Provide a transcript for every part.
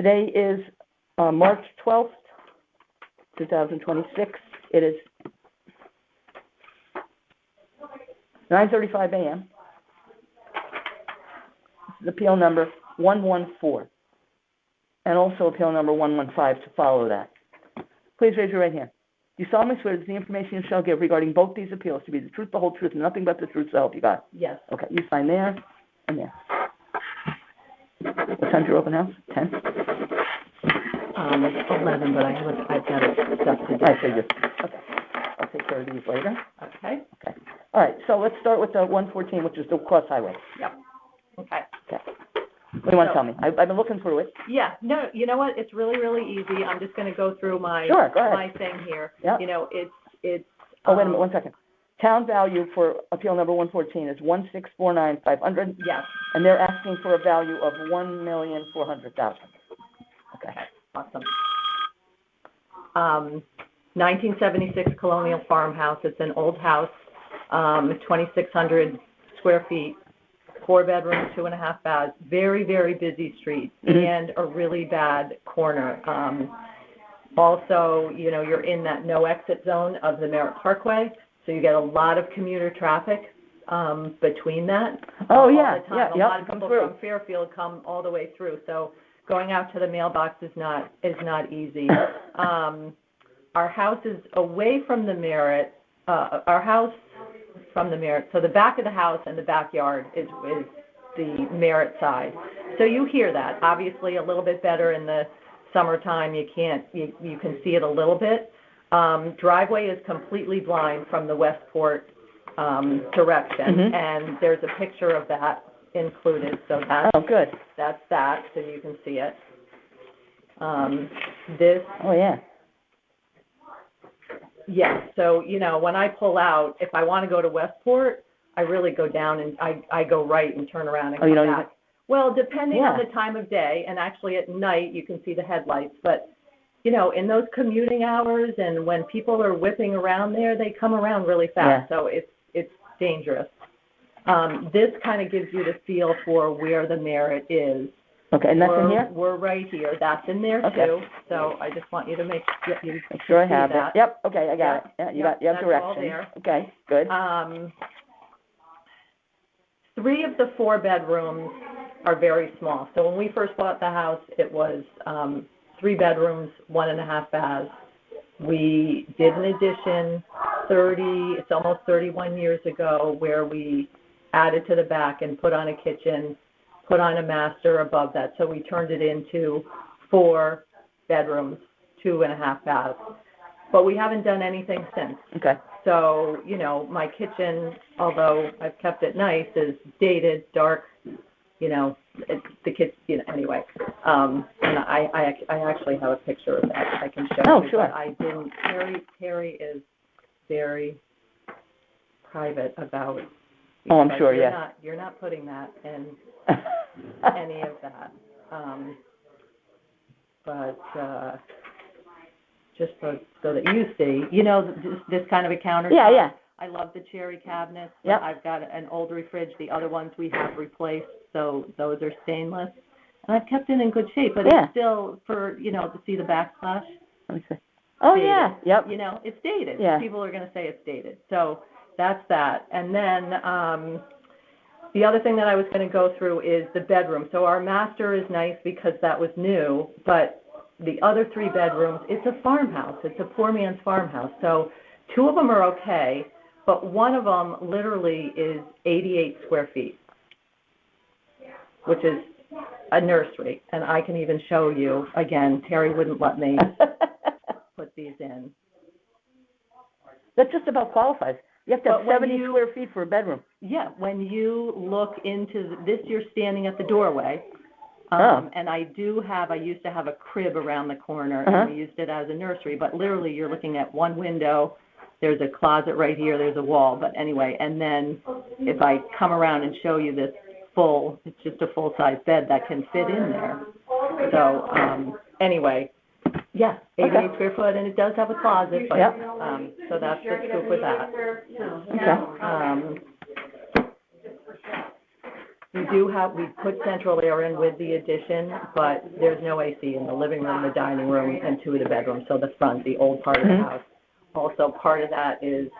Today is March 12th, 2026. It is 9:35 a.m. This is appeal number 114, and also appeal number 115 to follow that. Please raise your right hand. Do you solemnly swear that the information you shall give regarding both these appeals to be the truth, the whole truth, and nothing but the truth, so help you God? Yes. Okay, you sign there and there. What time's your open house? 10? 11, but I've got stuff to do. I figured. Okay. I'll take care of these later. Okay. Okay. All right, so let's start with the 114, which is the cross highway. Yep. Okay. Okay. What do you want to tell me? I've been looking through it. Yeah. No, you know what? It's really, really easy. I'm just going to go through my Sure, go ahead. my thing here. Yep. You know, it's. Oh, wait a minute, 1 second. Town value for appeal number 114 is $1,649,500. Yes. And they're asking for a value of $1,400,000. Okay. Awesome. 1976 colonial farmhouse. It's an old house, 2,600 square feet, 4 bedrooms, 2.5 baths. Very, very busy street, and a really bad corner. Also, you know, you're in that no exit zone of the Merritt Parkway, so you get a lot of commuter traffic between that. Oh, all yeah, the time. yeah, a lot of people from Fairfield come all the way through, so going out to the mailbox is not easy. Our house is away from the Merritt. Our house from the Merritt, so the back of the house and the backyard is the Merritt side. So you hear that. Obviously, a little bit better in the summertime. You can see it a little bit. Driveway is completely blind from the Westport direction, and there's a picture of that included. So that's good. That's that, so you can see it. This. Oh, yeah. Yeah, so, you know, when I pull out, if I want to go to Westport, I really go down and I go right and turn around and come back. Well, depending on the time of day, and actually at night you can see the headlights, but, you know, in those commuting hours and when people are whipping around there, they come around really fast, so it's dangerous. This kind of gives you the feel for where the Merritt is. Okay, and that's in here? We're right here. That's in there, too. So I just want you to make sure I have that. it. Yep, okay, I got it. Yeah, you have directions. All there. Okay, good. 3 of the 4 bedrooms are very small. So when we first bought the house, it was 3 bedrooms, 1.5 baths. We did an addition it's almost 31 years ago, where we added to the back and put on a kitchen, put on a master above that. So we turned it into 4 bedrooms, 2.5 baths. But we haven't done anything since. Okay. So, you know, my kitchen, although I've kept it nice, is dated, dark, you know, the kitchen, you know, anyway. And I actually have a picture of that I can show you. Oh, sure. But I didn't, Terry is very private about. Oh, I'm sure, yeah. You're not putting that in any of that. But just so that you see, you know, this kind of a countertop. Yeah, yeah. I love the cherry cabinets. Yep. I've got an old refrige. The other ones we have replaced, so those are stainless. And I've kept it in good shape, but it's still, for, you know, to see the backsplash. Let me see. Oh, dated. yeah. Yep. You know, it's dated. Yeah. People are going to say it's dated. So that's that. And then the other thing that I was going to go through is the bedroom. So our master is nice because that was new, but the other 3 bedrooms, it's a farmhouse. It's a poor man's farmhouse. So 2 of them are okay, but one of them literally is 88 square feet, which is a nursery. And I can even show you. Again, Terry wouldn't let me put these in. That just about qualifies. You have to have 70 square feet for a bedroom. Yeah, when you look into this, you're standing at the doorway. And I used to have a crib around the corner, and we used it as a nursery, but literally you're looking at one window, there's a closet right here, there's a wall, but anyway, and then if I come around and show you this it's just a full-size bed that can fit in there. So, anyway, 88 square foot, and it does have a closet, but, so that's the scoop with that. We put central air in with the addition, but there's no AC in the living room, the dining room, and 2 of the bedrooms, so the front, the old part of the house. Also, part of that is,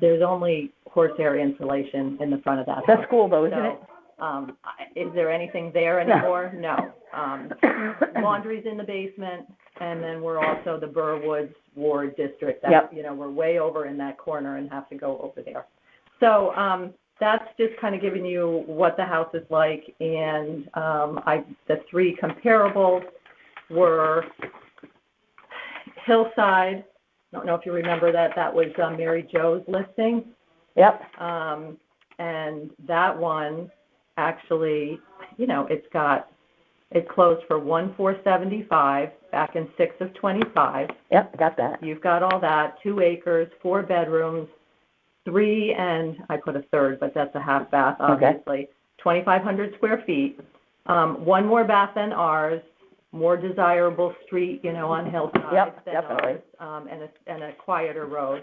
there's only horsehair insulation in the front of that house. That's cool though, isn't it? Is there anything there anymore? No. Laundry's in the basement, and then we're also the Burwoods Ward District. That, we're way over in that corner and have to go over there. So that's just kind of giving you what the house is like, and the 3 comparables were Hillside. I don't know if you remember that. That was Mary Jo's listing. Yep. And that one actually, it closed for 1,475 back in 6 of 25. Yep, got that. You've got all that. 2 acres, 4 bedrooms, 3 and I put a third, but that's a half bath, obviously. 2,500 square feet. 1 more bath than ours. More desirable street, on Hillside than definitely. ours, and a quieter road.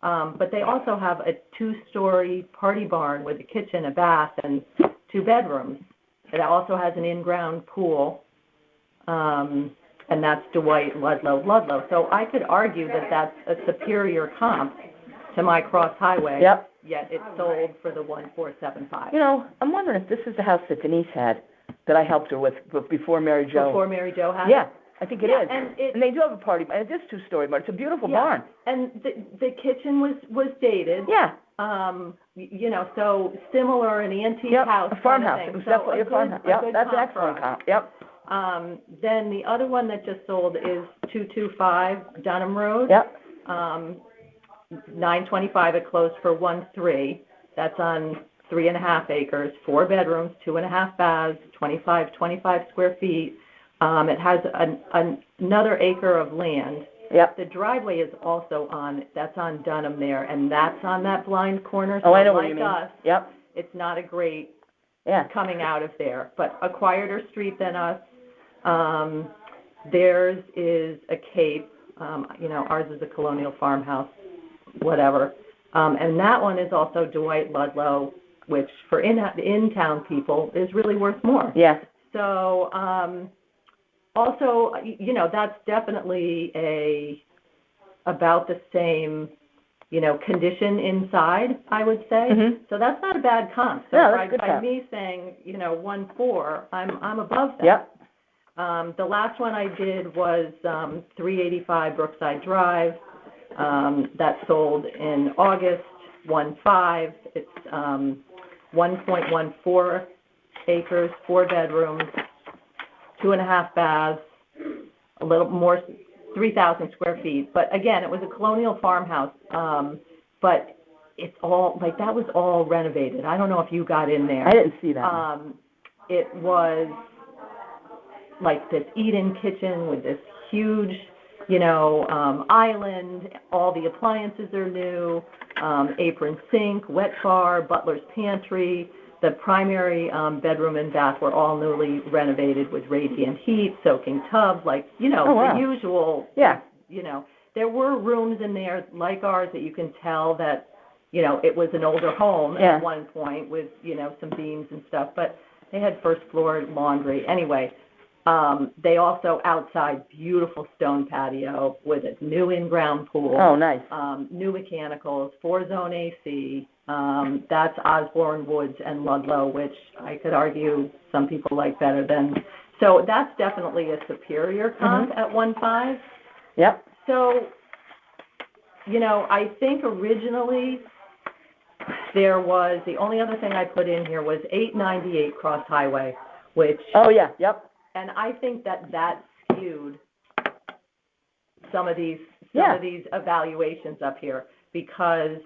But they also have a 2-story party barn with a kitchen, a bath, and 2 bedrooms. It also has an in-ground pool, and that's Dwight Ludlow. So I could argue that that's a superior comp to my Cross Highway. Yep. Yet it sold for the 1,475. I'm wondering if this is the house that Denise had, that I helped her with before Mary Jo. Before Mary Jo had it? Yeah, I think it is. And they do have a party, and it is 2-story, but it's a beautiful barn. And the kitchen was dated. Yeah. So similar, an antique house. A farmhouse. It was definitely a farmhouse. Yep, that's an excellent comp. Yep. Then the other one that just sold is 225 Dunham Road. Yep. 925, it closed for 1.3. That's on 3.5 acres, 4 bedrooms, 2.5 baths, 25 square feet. It has another acre of land. Yep. The driveway is also on Dunham there, and that's on that blind corner. So I know what you mean. Us, yep. It's not a great coming out of there, but a quieter street than us. Theirs is a cape. Ours is a colonial farmhouse, whatever. And that one is also Dwight Ludlow, which for in-town people is really worth more. Yes. So also, that's definitely about the same, condition inside, I would say. Mm-hmm. So that's not a bad comp. So that's good by me saying, 1.4, I'm above that. Yep. The last one I did was 385 Brookside Drive. That sold in August, 1.5. It's 1.14 acres, 4 bedrooms, 2.5 baths, a little more, 3,000 square feet. But again, it was a colonial farmhouse, but it's all, that was all renovated. I don't know if you got in there. I didn't see that. It was like this eat-in kitchen with this huge, island. All the appliances are new, apron sink, wet bar, butler's pantry. The primary bedroom and bath were all newly renovated with radiant heat, soaking tub, the usual. Yeah. There were rooms in there like ours that you can tell that, it was an older home at one point with, some beams and stuff, but they had first floor laundry. Anyway, they also outside beautiful stone patio with a new in-ground pool. Oh, nice. New mechanicals, 4-zone AC. That's Osborne Woods and Ludlow, which I could argue some people like better than. So that's definitely a superior comp at 1.5. Yep. So, I think originally there was, the only other thing I put in here was 898 Cross Highway, which. Oh, yeah, yep. And I think that skewed some of these evaluations up here because,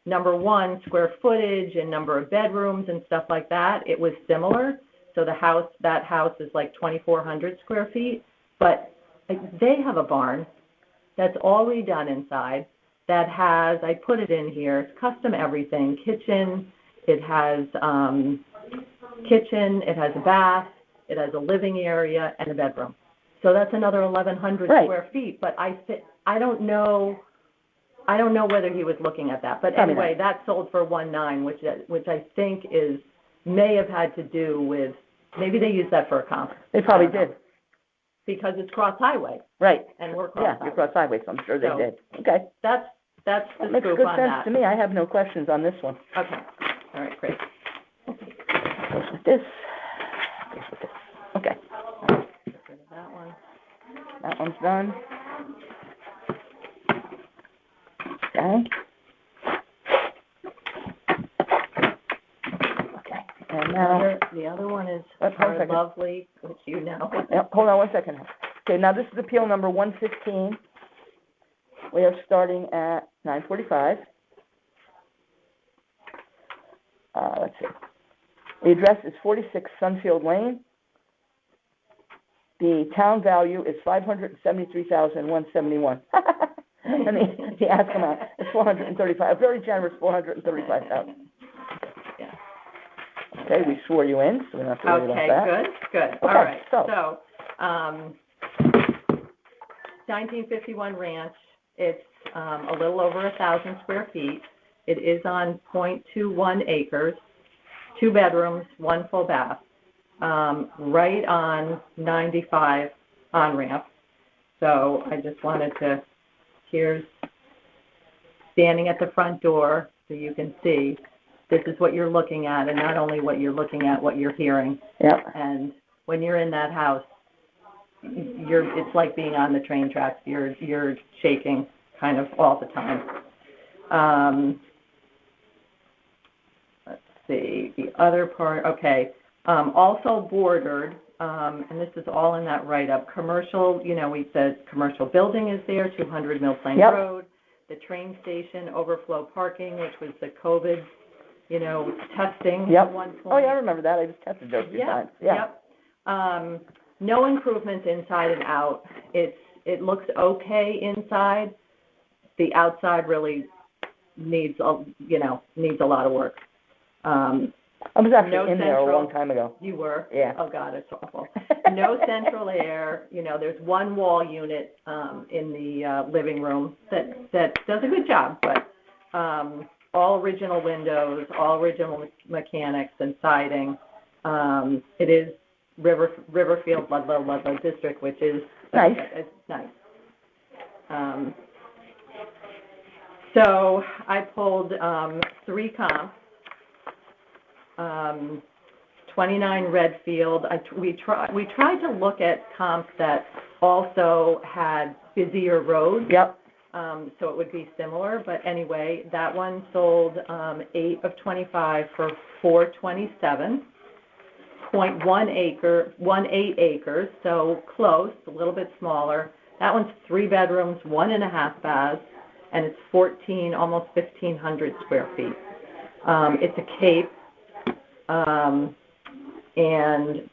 number one, square footage and number of bedrooms and stuff like that, it was similar. So that house is like 2,400 square feet, but they have a barn that's all redone inside that has, I put it in here, it's custom everything, kitchen, it has it has a bath, it has a living area and a bedroom. So that's another 1,100 square feet. But I don't know whether he was looking at that. But anyway, that sold for 1.9, which I think is may have had to do with, maybe they used that for a comp. They probably I don't know. did. Because it's cross highway, Right. and we're cross Yeah, highway. you're cross highway, so I'm sure they So- did. Okay. That's the That makes scoop good on sense that. to me. I have no questions on this one. Okay, all right, great. Goes with this. Goes with this. Okay. Get rid of that one. That one's done. Okay. Okay. And now, The other one is Hold on a our second. lovely, which you know. yep, hold on 1 second. Okay, now this is appeal number 115. We are starting at 9:45. Let's see. The address is 46 Sunfield Lane. The town value is $573,171. And the ask amount is $435, a very generous $435,000. Yeah. Okay, we swore you in, so we don't have to worry about Okay, that. good, all Okay, right. so- 1951 Ranch, it's a little over 1,000 square feet. It is on .21 acres, 2 bedrooms, 1 full bath, right on 95 on-ramp. So I just wanted to, here's standing at the front door so you can see this is what you're looking at, and not only what you're looking at, what you're hearing. Yep. And when you're in that house, it's like being on the train tracks. You're shaking kind of all the time. Let's see, the other part, okay. Also bordered, and this is all in that write-up, commercial, we said commercial building is there, 200 Mill Plain Yep. Road, the train station, overflow parking, which was the COVID, testing Yep. at one point. Oh, yeah, I remember that. I just tested those a few times. Yeah. Yep. No improvements inside and out. It looks okay inside. The outside really needs a lot of work. I was actually No in there a central- long time ago. You were? Yeah. Oh, God, it's awful. No central air. There's one wall unit in the living room that does a good job, but all original windows, all original mechanics and siding. It is Riverfield Ludlow District, which is Nice. It's nice. So I pulled 3 comps. 29 Redfield. We tried to look at comps that also had busier roads. Yep. So it would be similar, but anyway, that one sold 8 of 25 for $427. 0.18 acres, so close, a little bit smaller. That one's 3 bedrooms, 1.5 baths, and it's almost 1,500 square feet. It's a cape, and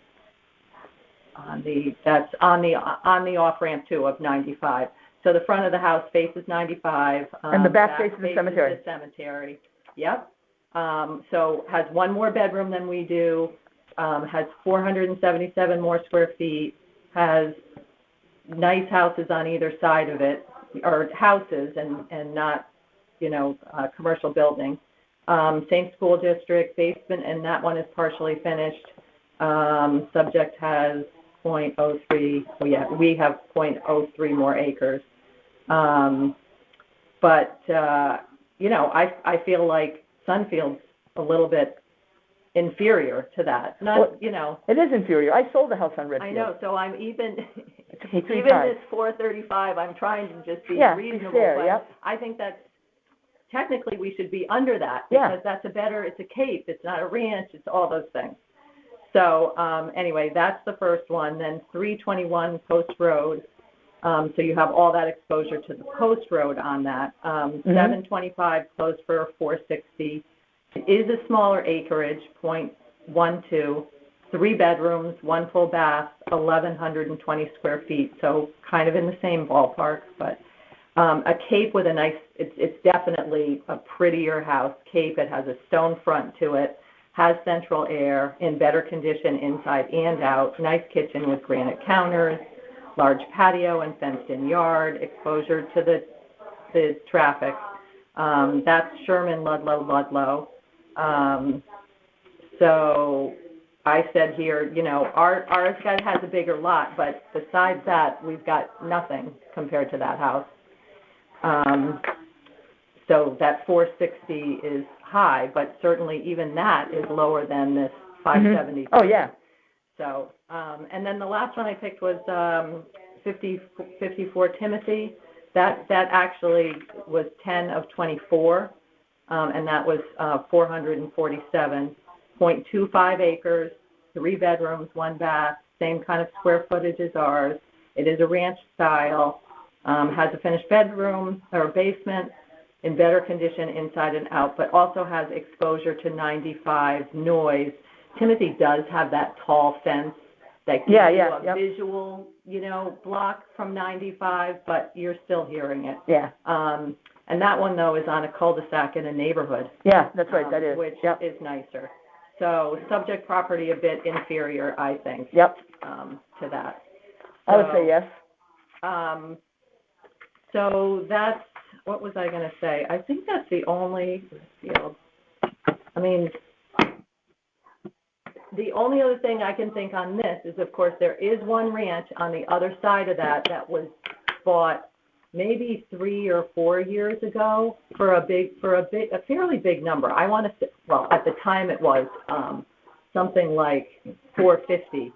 that's on the off-ramp too of 95. So the front of the house faces 95. And the back faces the cemetery. The cemetery. Yep. So has 1 more bedroom than we do. Has 477 more square feet. Has nice houses on either side of it, or houses and not, commercial building. Same school district, basement, and that one is partially finished. Subject has .03. Oh yeah, we have .03 more acres. But I feel like Sunfield's a little bit inferior to that. It is inferior. I sold the house on Redfield. I know. So I'm even It took me 3 even times. this 435. I'm trying to just be Yeah, be reasonable. fair, but yep. I think that's technically we should be under that Yeah. because that's it's a cape. It's not a ranch. It's all those things. So anyway, that's the first one. Then 321 Post Road. So you have all that exposure to the Post Road on that. 725 closed for $460. It is a smaller acreage, 0.12, 3 bedrooms, 1 full bath, 1,120 square feet. So kind of in the same ballpark, but a cape with a nice. It's definitely a prettier house. Cape. It has a stone front to it. Has central air, in better condition inside and out. Nice kitchen with granite counters. Large patio and fenced-in yard, exposure to the traffic. That's Sherman Ludlow. So I said here, you know, ours has a bigger lot, but besides that, we've got nothing compared to that house. So that 460 is high, but certainly even that is lower than this 570. Oh, yeah. So, and then the last one I picked was 54 Timothy. That actually was 10 of 24, and that was 447.25 acres, 3 bedrooms, 1 bath, same kind of square footage as ours. It is a ranch style, has a finished bedroom or basement in better condition inside and out, but also has exposure to 95 noise. Timothy does have that tall fence that gives you a visual, you know, block from 95, but you're still hearing it. Yeah. And that one, though, is on a cul-de-sac in a neighborhood. Yeah, that's right, that is. Which is nicer. So subject property a bit inferior, I think, Yep. to that. So, I would say yes. So that's, what was I going to say? I think that's the only field. I mean, the only other thing I can think on this is, of course, there is one ranch on the other side of that was bought maybe 3 or 4 years ago for a fairly big number. I want to say, well, at the time it was something like 450,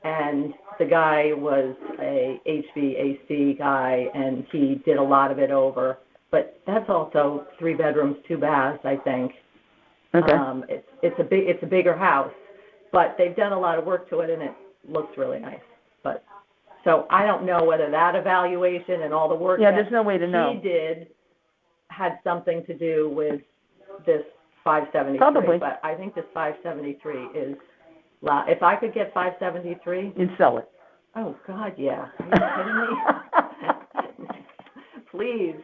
and the guy was a HVAC guy, and he did a lot of it over. But that's also 3 bedrooms, 2 baths, I think. Okay. It's a bigger house, but they've done a lot of work to it, and it looks really nice. But so I don't know whether that evaluation and all the work there's no way to know. he did had something to do with this 573. Probably. But I think this 573 is, if I could get 573. You'd sell it. Oh, God, yeah. Are you kidding me? Please.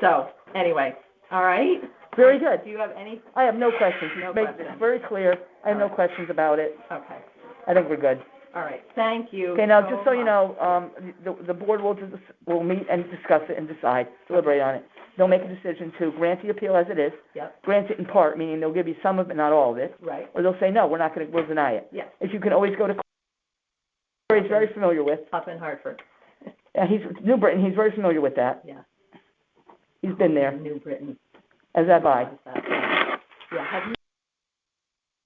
So, anyway, all right. Very good. Do you have any? I have no questions. No questions. It's very clear. I have no questions about it. Okay. I think we're good. All right. Thank you. Okay, now, just so you know, the board will meet and discuss it and decide, deliberate on it. They'll make a decision to grant the appeal as it is. Yep. Grant it in part, meaning they'll give you some of it, not all of it. Right. Or they'll say, no, we'll deny it. Yes. If you can always go to court, he's very familiar with. Up in Hartford. Yeah, he's New Britain. He's very familiar with that. Yeah. He's been there. New Britain. As have I. Yeah. Have you?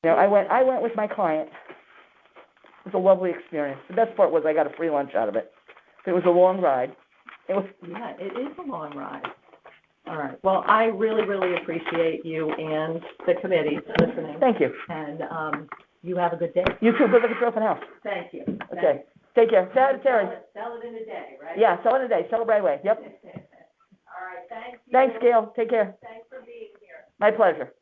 You know, I went with my client. It was a lovely experience. The best part was I got a free lunch out of it. It was a long ride. Yeah, it is a long ride. All right. Well, I really, really appreciate you and the committee listening. Thank you. And you have a good day. You too. Good luck at your open house. Thank you. Okay. Thanks. Take care. Terry. Sell it in a day, right? Yeah, sell it in a day. Sell it right away. Yep. All right. Thank you. Thanks, Gail. Take care. Thanks for being here. My pleasure.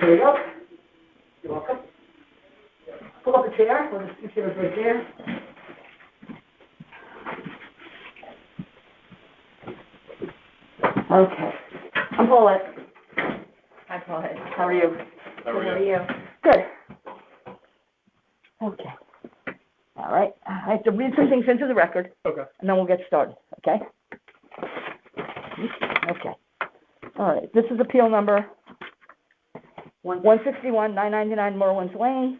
Here you go. You're welcome. Pull up a chair. We'll just sit right there. Okay. I'm Paulette. Hi, Paulette. How are you? How are you? Good. Okay. All right. I have to read some things into the record. Okay. And then we'll get started, okay? Okay. All right. This is appeal number 161, 999 Merwin's Lane.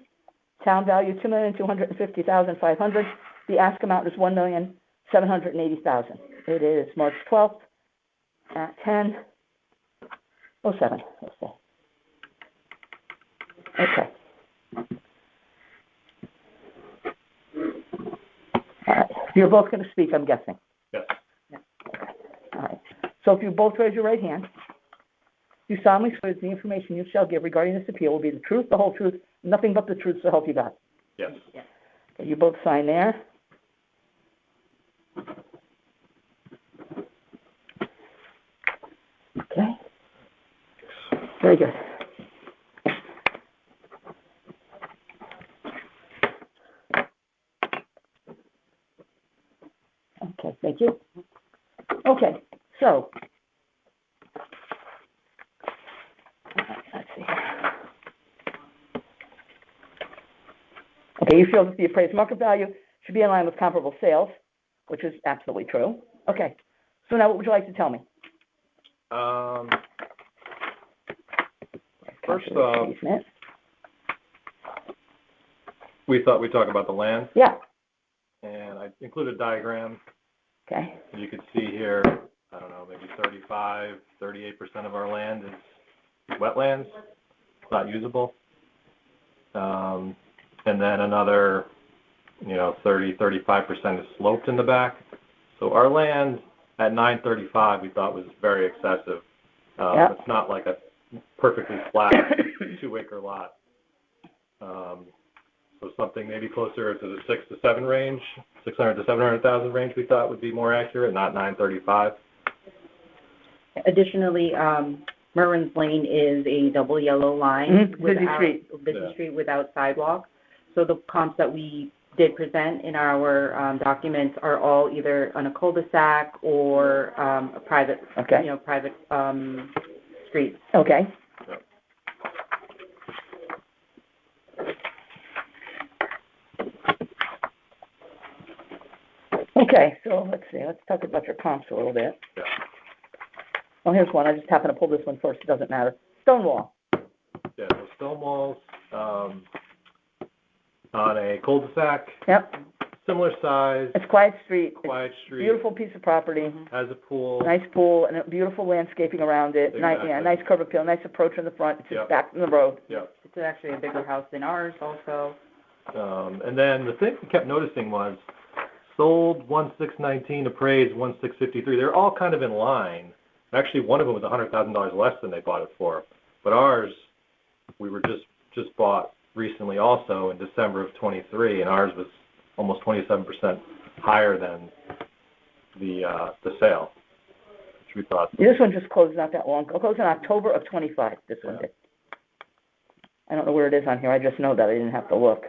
Town value $2,250,500. The ask amount is $1,780,000. It is March 12th at 10:07, let's say. Okay. All right. You're both going to speak, I'm guessing. Yes. All right. So if you both raise your right hand, you solemnly swear that the information you shall give regarding this appeal will be the truth, the whole truth, nothing but the truth, so help you God. Yes. Okay, you both sign there. Okay. Very good. Okay, thank you. Okay, so, let's see. Okay, you feel that the appraised market value should be in line with comparable sales, which is absolutely true. Okay, so now what would you like to tell me? First off, we thought we'd talk about the land. Yeah. And I included a diagram. Okay. You could see here, I don't know, maybe 38% of our land is wetlands, not usable. And then another, 35% is sloped in the back. So our land at 935 we thought was very excessive. Yep. It's not like a perfectly flat 2-acre lot. So something maybe closer to the 6 to 7 range, 600 to 700,000 range we thought would be more accurate, not 935. Additionally, Merwin's Lane is a double yellow line. Busy street. Busy street without sidewalk. So the comps that we did present in our documents are all either on a cul-de-sac or a private, Okay. Private street. Okay. Yep. Okay, so let's see. Let's talk about your comps a little bit. Yeah. Well, here's one. I just happen to pull this one first. It doesn't matter. Stonewall. Yeah, so stone walls on a cul-de-sac, Yep. similar size, It's quiet street. quiet It's street, beautiful piece of property. has a pool. Nice pool and a beautiful landscaping around it. Exactly. Nice curb appeal. Nice approach in the front. It's just Yep. back from the road. Yep. It's actually a bigger house than ours also. And then the thing we kept noticing was sold 1,619, appraised 1,653. They're all kind of in line. Actually, one of them was $100,000 less than they bought it for. But ours, we were just bought recently also in December of 23, and ours was almost 27% higher than the sale, which we thought. This one just closed not that long ago. It closed in October of 25. This one did. I don't know where it is on here. I just know that. I didn't have to look.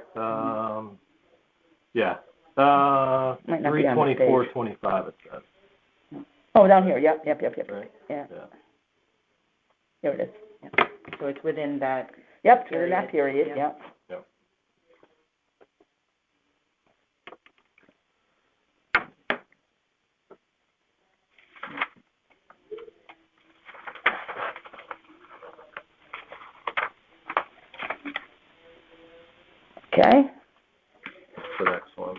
Yeah. Might not be on the 3/24/25 it says. Oh, down here. Yep. Right. Yeah. Yeah. Here it is. So it's within that. Yep, during that period. Yeah. Yep. Yep. Okay. What's the next one?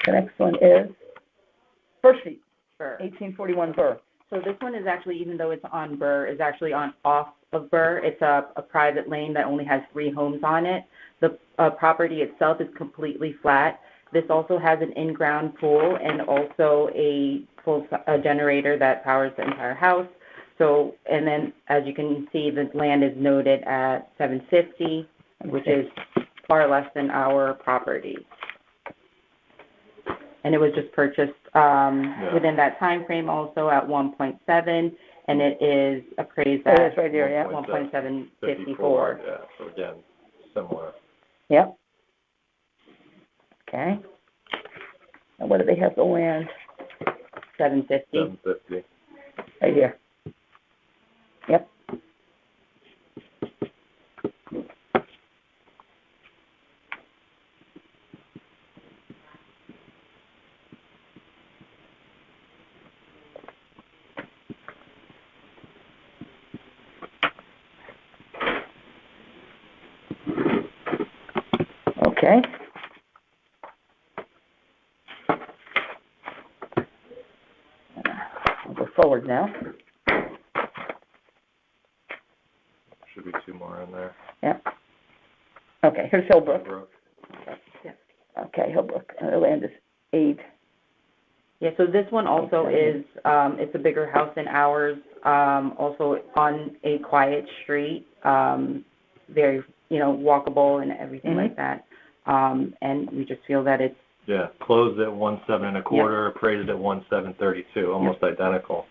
The next one is First Street, Burr. 1841 Burr. So this one is actually, even though it's on Burr, is actually off of Burr. It's a private lane that only has 3 homes on it. The property itself is completely flat. This also has an in-ground pool and also a full generator that powers the entire house. So, and then as you can see, the land is noted at 750, which is far less than our property. And it was just purchased within that time frame also at 1.7, and it is appraised There it at is right here, yeah. 1.754. Yeah, so again, similar. Yep. Okay. And what do they have the land? 750. 750. Right here. Yep. Okay. forward now. Should be 2 more in there. Yeah. Okay, here's Hillbrook. Brook. Okay, Hillbrook, the land is 8. Yeah, so this one also is, it's a bigger house than ours, also on a quiet street, very, walkable and everything like that. And we just feel that it's, Yeah, closed at 1.7 1/4, appraised at 1.732, almost identical.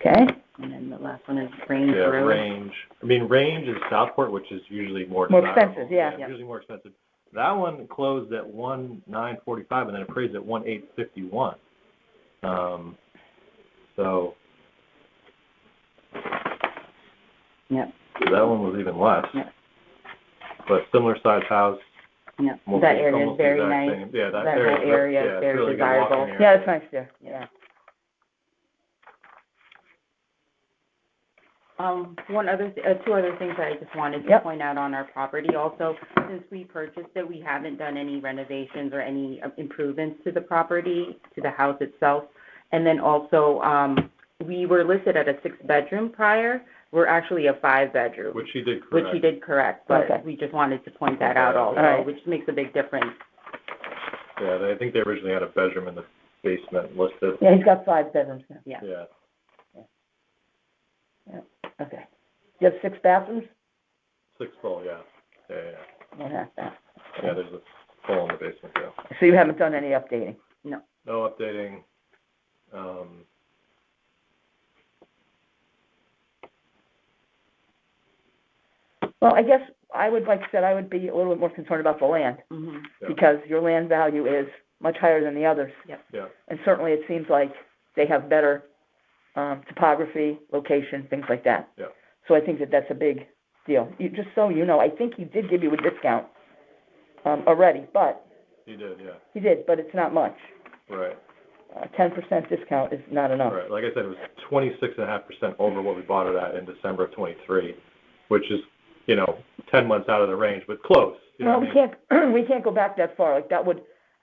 Okay, and then the last one is Range Yeah, Road. Range. I mean, Range is Southport, which is usually more More desirable. expensive, yeah. Usually more expensive. That one closed at 1.945 and then appraised at 1.851. So Yep, that one was even less. Yeah. But similar size house. yep. almost That the- area is almost the very exact nice. same. Yeah, That area whole area is it's very really good desirable. walking area. yeah, it's nice there, yeah. Two other things that I just wanted to Yep. point out on our property also. Since we purchased it, we haven't done any renovations or any improvements to the property, to the house itself. And then also, we were listed at a 6-bedroom prior. We're actually a 5-bedroom. Which he did correct. Which he did correct, but Okay. we just wanted to point that out also, All right. which makes a big difference. Yeah, I think they originally had a bedroom in the basement listed. Yeah, he's got 5 bedrooms now. Yeah. Yeah. Okay. You have 6 bathrooms? 6 full, yeah. Yeah. One half bath. Yeah, there's a full in the basement, yeah. So you haven't done any updating? No updating. Well, I guess I would, like I said, I would be a little bit more concerned about the land, Mm-hmm. Yeah. because your land value is much higher than the others. Yeah. And certainly it seems like they have better topography, location, things like that. Yeah. So I think that that's a big deal. Just so you know, I think he did give you a discount already, but He did, yeah. he did, but it's not much. Right. 10% discount is not enough. Right. Like I said, it was 26.5% over what we bought it at in December of 23, which is, 10 months out of the range, but close. You know Well, what we I mean? can't we can't go back that far. Like that would,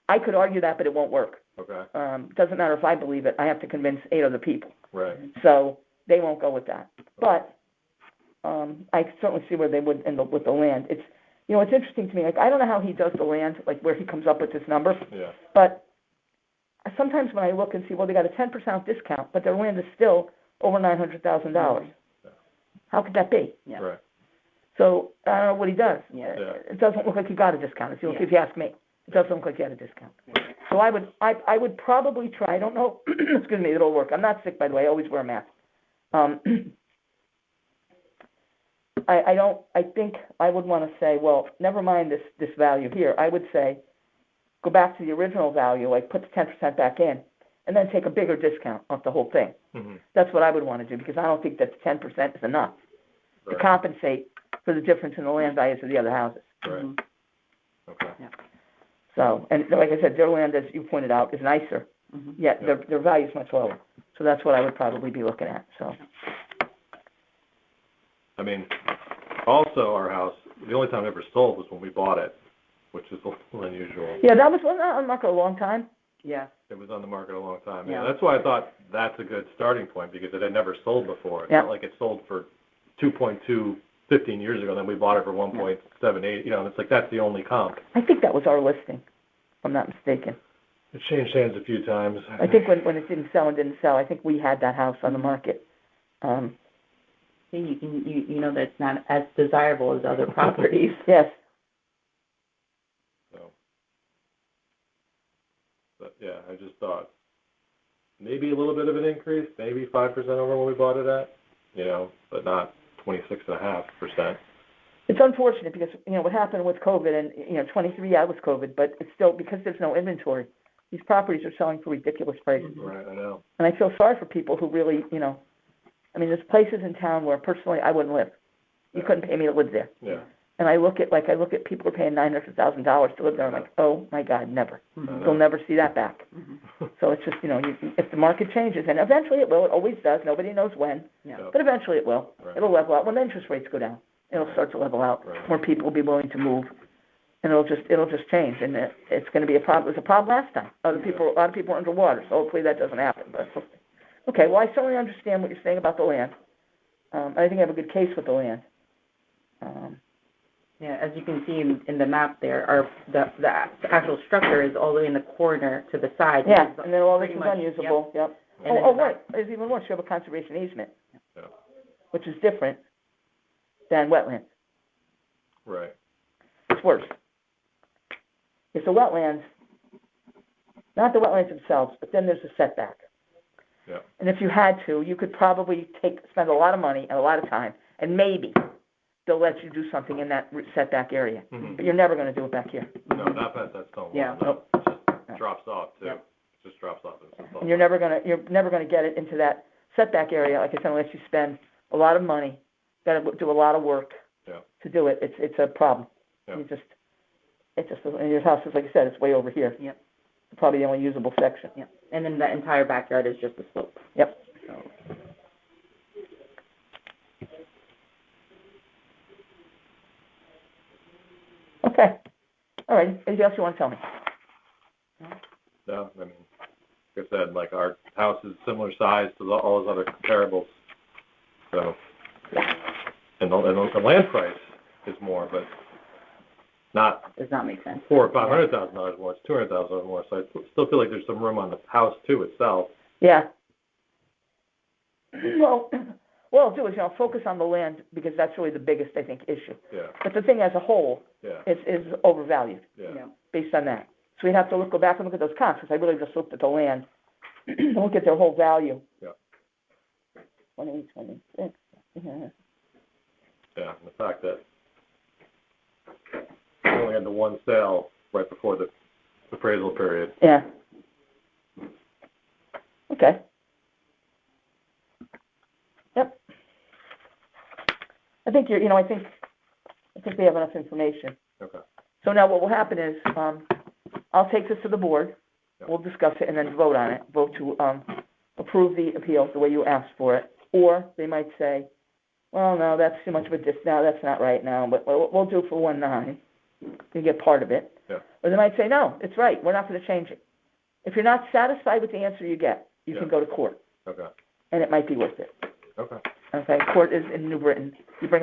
I could argue that, but it won't work. Okay. Doesn't matter if I believe it. I have to convince 8 other people. Right. So they won't go with that. But I can certainly see where they would end up with the land. It's, it's interesting to me. Like, I don't know how he does the land, like where he comes up with this number. Yeah. But sometimes when I look and see, well, they got a 10% discount, but their land is still over $900,000. Yeah. How could that be? Yeah. Right. So I don't know what he does. Yeah. Yeah. It doesn't look like he got a discount. If you ask me, it doesn't look like he had a discount. So I would probably try. I don't know. Excuse me. It'll work. I'm not sick, by the way. I always wear a mask. I think I would want to say, well, never mind this value here. I would say, go back to the original value, like put the 10% back in, and then take a bigger discount off the whole thing. Mm-hmm. That's what I would want to do, because I don't think that the 10% is enough to Right. compensate for the difference in the land values of the other houses. Right. Mhm. Okay. So, and like I said, their land, as you pointed out, is nicer, Mhm. yet their value is much lower. So that's what I would probably be looking at, so. I mean, also our house, the only time it ever sold was when we bought it, which is a little unusual. Yeah, that was on the market a long time. Yeah. It was on the market a long time. Yeah. Yeah, that's why I thought that's a good starting point, because it had never sold before. It's Yeah. not like it sold for 2.2 15 years ago, then we bought it for 1.78, and it's like that's the only comp. I think that was our listing, if I'm not mistaken. It changed hands a few times. I think when it didn't sell, I think we had that house on the market. See, you know that it's not as desirable as other properties. Yes. So, but yeah, I just thought maybe a little bit of an increase, maybe 5% over when we bought it at, but not 26.5%. It's unfortunate because, what happened with COVID and, 23, yeah, it was COVID, but it's still, because there's no inventory, these properties are selling for ridiculous prices. Right, I know. And I feel sorry for people who really, there's places in town where personally I wouldn't live. You couldn't pay me to live there. Yeah. And I look at people are paying $900,000 to live there. I'm like, oh my God, never. Mhm. You'll never see that back. Mhm. So it's just, if the market changes, and eventually it will, it always does, nobody knows when, Yeah. Yep. but eventually it will. Right. It'll level out. When the interest rates go down, it'll start to level out. Right. More people will be willing to move, and it'll just change, and it's going to be a problem. It was a problem last time. A lot of people were underwater, so hopefully that doesn't happen, but okay, well, I certainly understand what you're saying about the land. I think I have a good case with the land. Yeah, as you can see in the map there, the actual structure is all the way in the corner to the side. Yeah, which is and then all this pretty is much- unusable, yep. And then Oh, the back- right, there's even worse, you have a conservation easement, Yeah. which is different than wetlands. Right. It's worse. It's the wetlands, not the wetlands themselves, but then there's a setback. Yeah. And if you had to, you could probably spend a lot of money and a lot of time, and maybe they'll let you do something in that setback area. Mhm. But you're never gonna do it back here. No, not past that stone wall. Yeah. No. It just No. drops off too. Yep. It just drops off. It's just And you're never gonna get it into that setback area, like I said, unless you spend a lot of money, gotta do a lot of work Yeah. to do it. It's a problem. Yeah. And your house is, like I said, it's way over here. Yep. Probably the only usable section. Yeah, and then the entire backyard is just a slope. Yep. So, Okay. All right. Anything else you want to tell me? No, I mean, like I said, like our house is similar size to all those other comparables. So, and the land price is more, but not does not make sense. $400,000 or $500,000 more. It's $200,000 more. So I still feel like there's some room on the house too itself. Yeah. Well, what I'll do is, focus on the land because that's really the biggest, I think, issue. Yeah. But the thing as a whole Yeah. is overvalued Yeah. Yeah. based on that. So we'd have to go back and look at those comps because I really just looked at the land and look at their whole value. Yeah. 26. Yeah. Yeah. And the fact that we only had the one sale right before the appraisal period. Yeah. Okay. Yep. I think I think we have enough information. Okay. So now what will happen is, I'll take this to the board. Yep. We'll discuss it and then vote on it. Vote to, approve the appeal the way you asked for it. Or they might say, well, no, that's too much of a no, that's not right now, but we'll do it for 1.9. You get part of it. Yeah. Or they might say, no, it's right, we're not gonna change it. If you're not satisfied with the answer you get, you Yeah. can go to court, Okay. and it might be worth it. Okay. Okay, court is in New Britain. You have to bring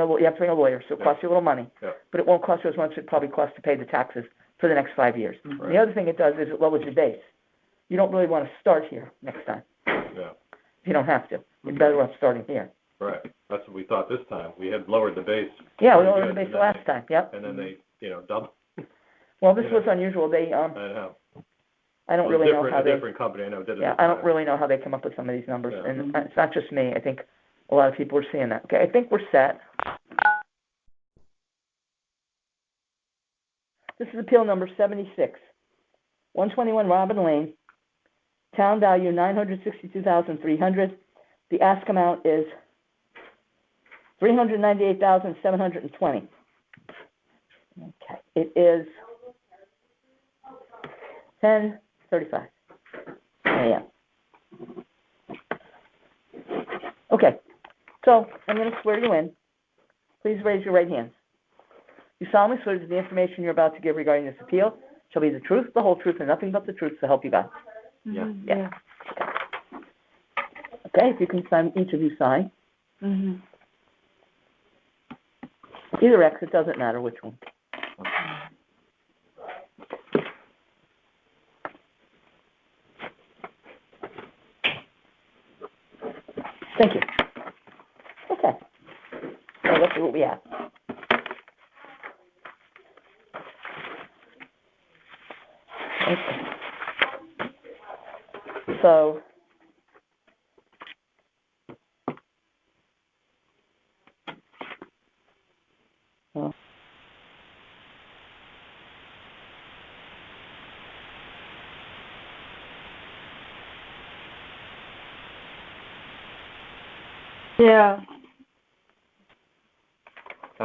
a lawyer, so it Yeah. costs you a little money. Yeah. But it won't cost you as much as it probably costs to pay the taxes for the next 5 years. Right. The other thing it does is it lowers your base. You don't really want to start here next time. Yeah. You don't have to. You're better off starting here. Right. That's what we thought this time. We had lowered the base. Yeah, we pretty lowered the good, base and then last time, yep. And then they, double. Well, this Yeah. was unusual. They, I know. I don't It was really know how a they, different company. I know did it. yeah, this I don't time. really know how they come up with some of these numbers. Yeah. And it's not just me. I think a lot of people are seeing that. Okay, I think we're set. This is appeal number 76, 121 Robin Lane, town value $962,300. The ask amount is $398,720. Okay, it is 10:35 a.m. Okay, so I'm going to swear you in. Please raise your right hands. You solemnly swear that the information you're about to give regarding this appeal shall be the truth, the whole truth, and nothing but the truth, so help you God. Yeah. Yeah. Okay, if you can sign, each of you sign. Mm-hmm. Either X, it doesn't matter which one. Thank you. Okay. So let's see what we have. Okay. So, Yeah.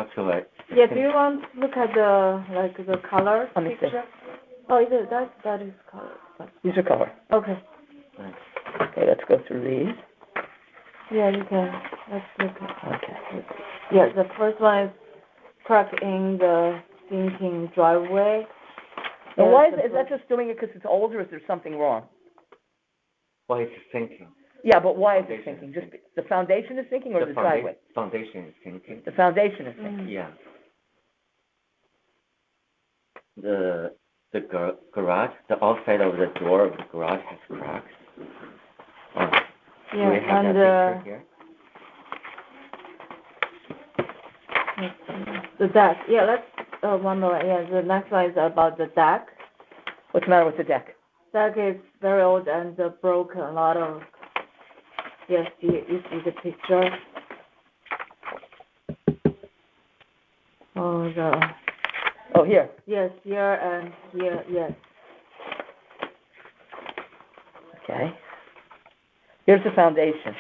calculate. Yeah, do you want to look at the, like, the color Let me see. picture? Oh, that is color. These are color. Okay. Okay, let's go through these. Yeah, you can. Let's look at. Okay. Yeah, the first one is crack in the sinking driveway. And Yeah, why is, the is that just doing it because it's old, or is there something wrong? Why it's sinking? Yeah, but why is it Foundation sinking? is Just the foundation is sinking, or the driveway? Foundation is sinking. The foundation is sinking. Mm. Yeah. The garage, the outside of the door of the garage has cracks. Do Yeah, we have and that picture here? the deck. Yeah, let's one more. Yeah, the next one is about the deck. What's the matter with the deck? Deck is very old and broken. A lot of. Yes, you see the picture. Oh, Oh, here. yes, here and here. Yes. Okay. Here's the foundation.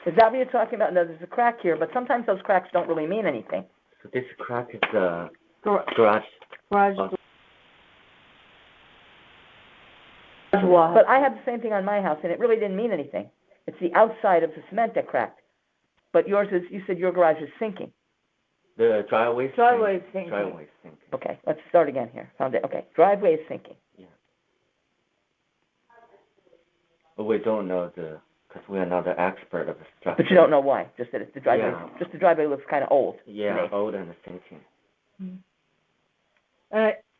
Is that what you're talking about? No, there's a crack here, but sometimes those cracks don't really mean anything. So this crack is the Garage. garage. Garage Oh. wall. But I had the same thing on my house, and it really didn't mean anything. It's the outside of the cement that cracked. But yours is, you said your garage is sinking. The driveway. Driveway is sinking. Driveway is sinking. Okay, let's start again here. Okay, driveway is sinking. But we don't know because we are not the expert of the structure. But you don't know why, just that it's the driveway. Yeah. Just the driveway looks kind of old. Yeah, to me. old and sinking.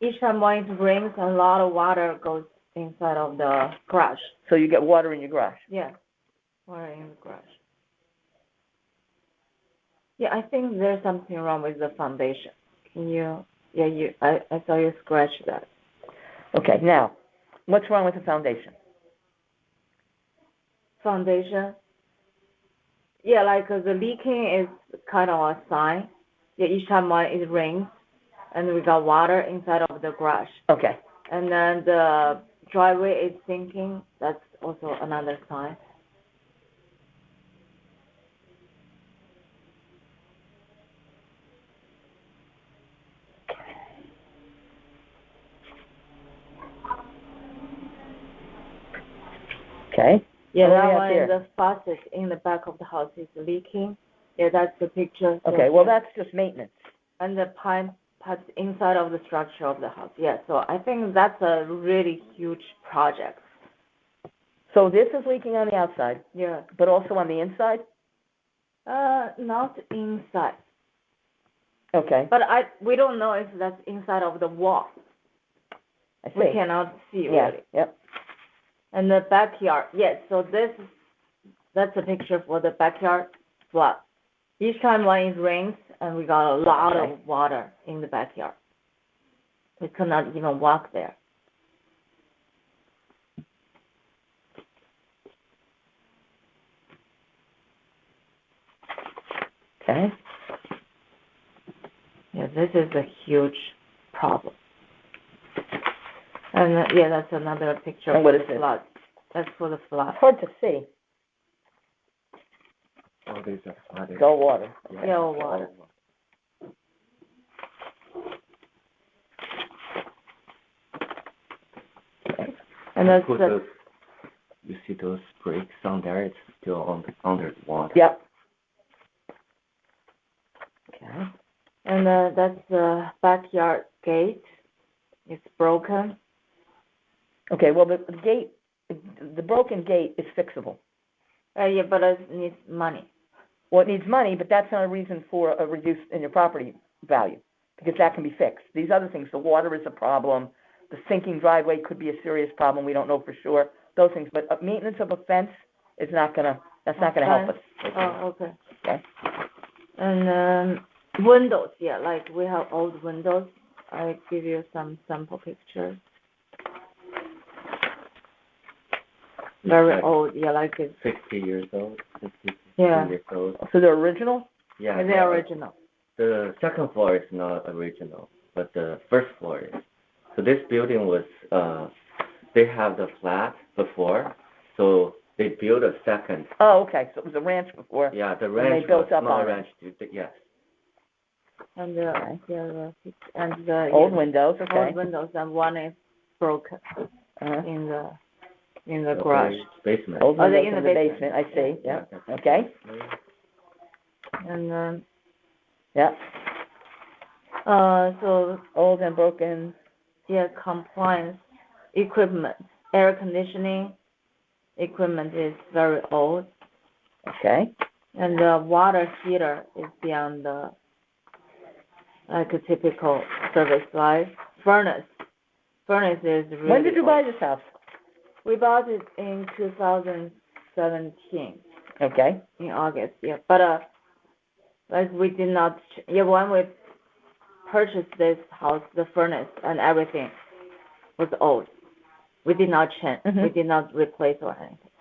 Each time when it rains, a lot of water goes inside of the garage. So you get water in your garage. Yeah, water in the garage. Yeah, I think there's something wrong with the foundation. Can you? Yeah, I saw you scratch that. Okay, now, what's wrong with the foundation? Foundation. Yeah, like the leaking is kind of a sign. Yeah, each time when it rains, and we got water inside of the garage, Okay, and then the driveway is sinking. That's also another sign. okay. Yeah, What do we that have one here? is the faucet in the back of the house is leaking. Yeah, that's the picture. So Okay, well, that's just maintenance. and the pipe inside of the structure of the house. Yeah, so I think that's a really huge project. So this is leaking on the outside, Yeah. but also on the inside? Not inside, Okay, but we don't know if that's inside of the wall. I see. We cannot see Yeah, really. yep. And the backyard, yes. So that's a picture for the backyard flood. Each time when it rains, and we got a lot Okay. of water in the backyard, we could not even walk there. Okay, Yeah, this is a huge problem. And yeah, that's another picture And for what the is this? flood. That's for the flood. it's hard to see. Oh, these are flooded. It's all water. Yeah, all water. And that's Put the, those, you see those bricks on there? It's still under the water. Yep. Okay, and that's the backyard gate. It's broken. okay, well, the gate, the broken gate is fixable. Yeah, but it needs money. Well, it needs money, but that's not a reason for a reduce in your property value, because that can be fixed. These other things, the water is a problem, the sinking driveway could be a serious problem, we don't know for sure, those things, but maintenance of a fence is not gonna, that's not gonna help us. Oh, okay. Okay. And windows, yeah, like we have old windows. I give you some sample pictures. Very Like old, yeah, like it's 60 years old, 60 Yeah. years old. So they're original? Yeah. the original. The second floor is not original, but the first floor is. So this building was, they have the flat before, so they built a second. Oh, okay, so it was a ranch before. Yeah, the they ranch built was up small on it. ranch, yes. And the Old windows, okay. old windows, and one is broken Uh-huh. in the Okay, garage. basement. Old Oh, they're windows in in the the basement, I see, yeah, that's okay, And yeah. so Old and broken, yeah, compliance equipment, air conditioning equipment is very old, okay. and the water heater is beyond the like a typical service life. Furnace is really When did you buy old. this house? We bought it in 2017 Okay, in August. Yeah, but like we did not. When we purchased this house, the furnace and everything was old. We did not change. Mhm. We did not replace or anything.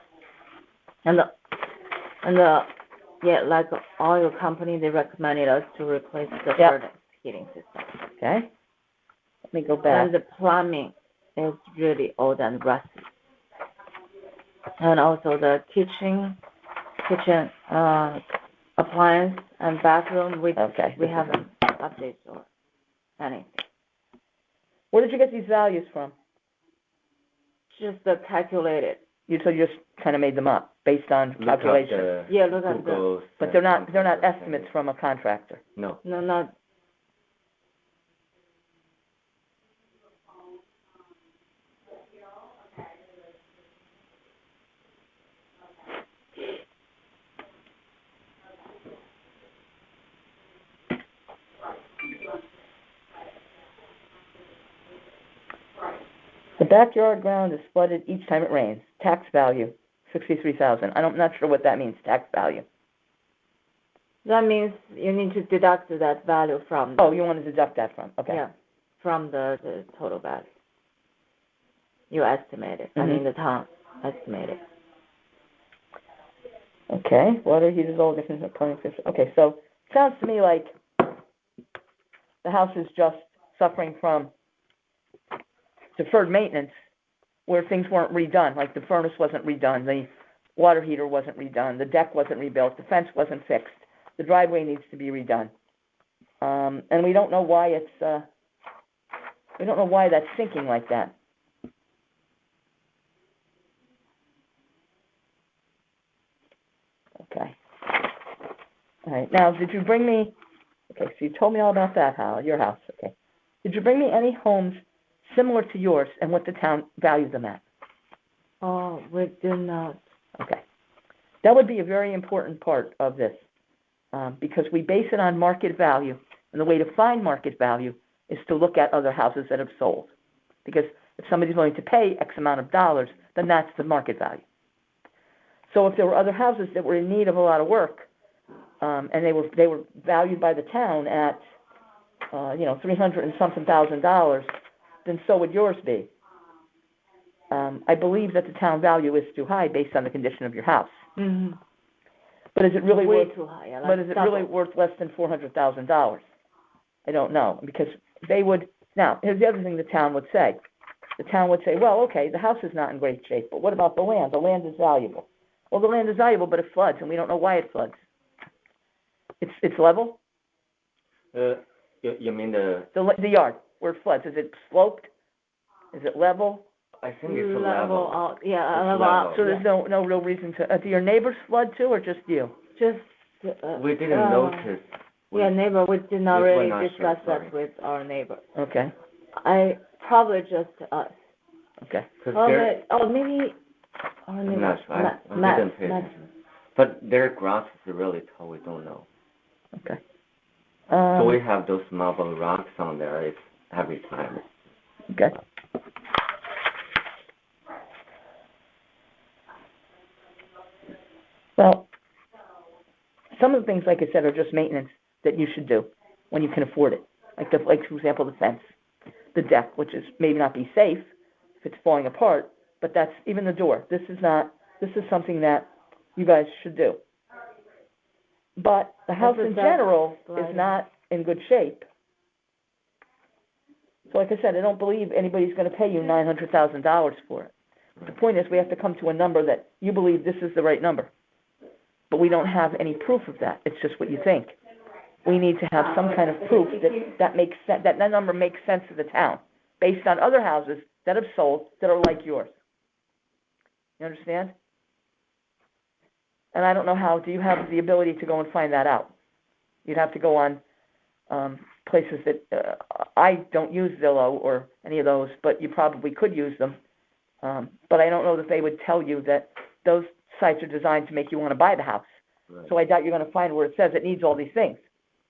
And like oil company, they recommended us to replace the Yeah. furnace heating system. okay. Let me go back. And the plumbing is really old and rusty. And also the kitchen appliance and bathroom, Okay. we haven't updated or anything. Where did you get these values from? Just calculated. You just kind of made them up based on Look up calculation, the Yeah, look at the, Google. but they're not estimates from a contractor. No. no, not, The backyard ground is flooded each time it rains. Tax value, 63,000. I'm not sure what that means, tax value. that means you need to deduct that value from, Oh, you want to deduct that from, okay. yeah, from the total value. You estimate it. I Mhm. mean, the town estimated. Okay, water heaters, all different plumbing system. Okay, so sounds to me like the house is just suffering from deferred maintenance where things weren't redone, like the furnace wasn't redone, the water heater wasn't redone, the deck wasn't rebuilt, the fence wasn't fixed, the driveway needs to be redone. And we don't know why that's sinking like that. Okay. All right, now, did you bring me, okay, so you told me all about that, your house, okay. Did you bring me any homes similar to yours and what the town values them at? Oh, we did not. Okay. That would be a very important part of this, because we base it on market value, and the way to find market value is to look at other houses that have sold. Because if somebody's willing to pay X amount of dollars, then that's the market value. So if there were other houses that were in need of a lot of work, and they were valued by the town at, $300 and something thousand, then so would yours be. I believe that the town value is too high based on the condition of your house. Mm-hmm. But is it really Way worth? too high. Yeah, But like is it double. really worth less than $400,000? I don't know, because they would. Now, here's the other thing the town would say. The town would say, well, okay, the house is not in great shape, but what about the land? The land is valuable. Well, the land is valuable, but it floods, and we don't know why it floods. It's level. You mean the? The yard where it floods, is it sloped? Is it level? I think it's a level. Out. Yeah, It's level level. out. So there's no real reason to. Do your neighbors flood too, or just you? Just. We didn't notice. Yeah, neighbor, we did not we're really not discuss sure, that with our neighbor. Okay. Probably just us. Okay. Maybe our neighbor. I'm not sure. I didn't pay attention. But their grass is really tall. We don't know. Okay. So we have those marble rocks on there. It's every time. Okay. Well, some of the things, like I said, are just maintenance that you should do when you can afford it. Like for example, the fence, the deck, which is maybe not be safe if it's falling apart, but that's even the door. This is something that you guys should do. But the house in general is not in good shape. So like I said, I don't believe anybody's going to pay you $900,000 for it. The point is we have to come to a number that you believe this is the right number. But we don't have any proof of that. It's just what you think. we need to have some kind of proof that makes sense, that number makes sense to the town, based on other houses that have sold that are like yours. You understand? And I don't know how, do you have the ability to go and find that out? You'd have to go on places that, I don't use Zillow or any of those, but you probably could use them. But I don't know that they would tell you that those sites are designed to make you want to buy the house. Right. So I doubt you're going to find where it says it needs all these things.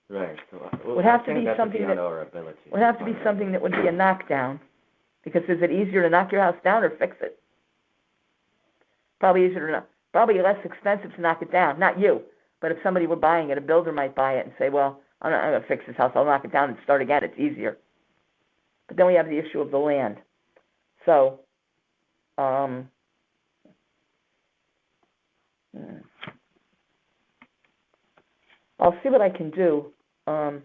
Right. So Would have I to think be that's something beyond that- our ability. Would have to be something that would be a knockdown, because is it easier to knock your house down or fix it? Probably easier to knock. Probably less expensive to knock it down. Not you, but if somebody were buying it, a builder might buy it and say, well, I'm going to fix this house. I'll knock it down and start again. It's easier. But then we have the issue of the land. So, I'll see what I can do. I'll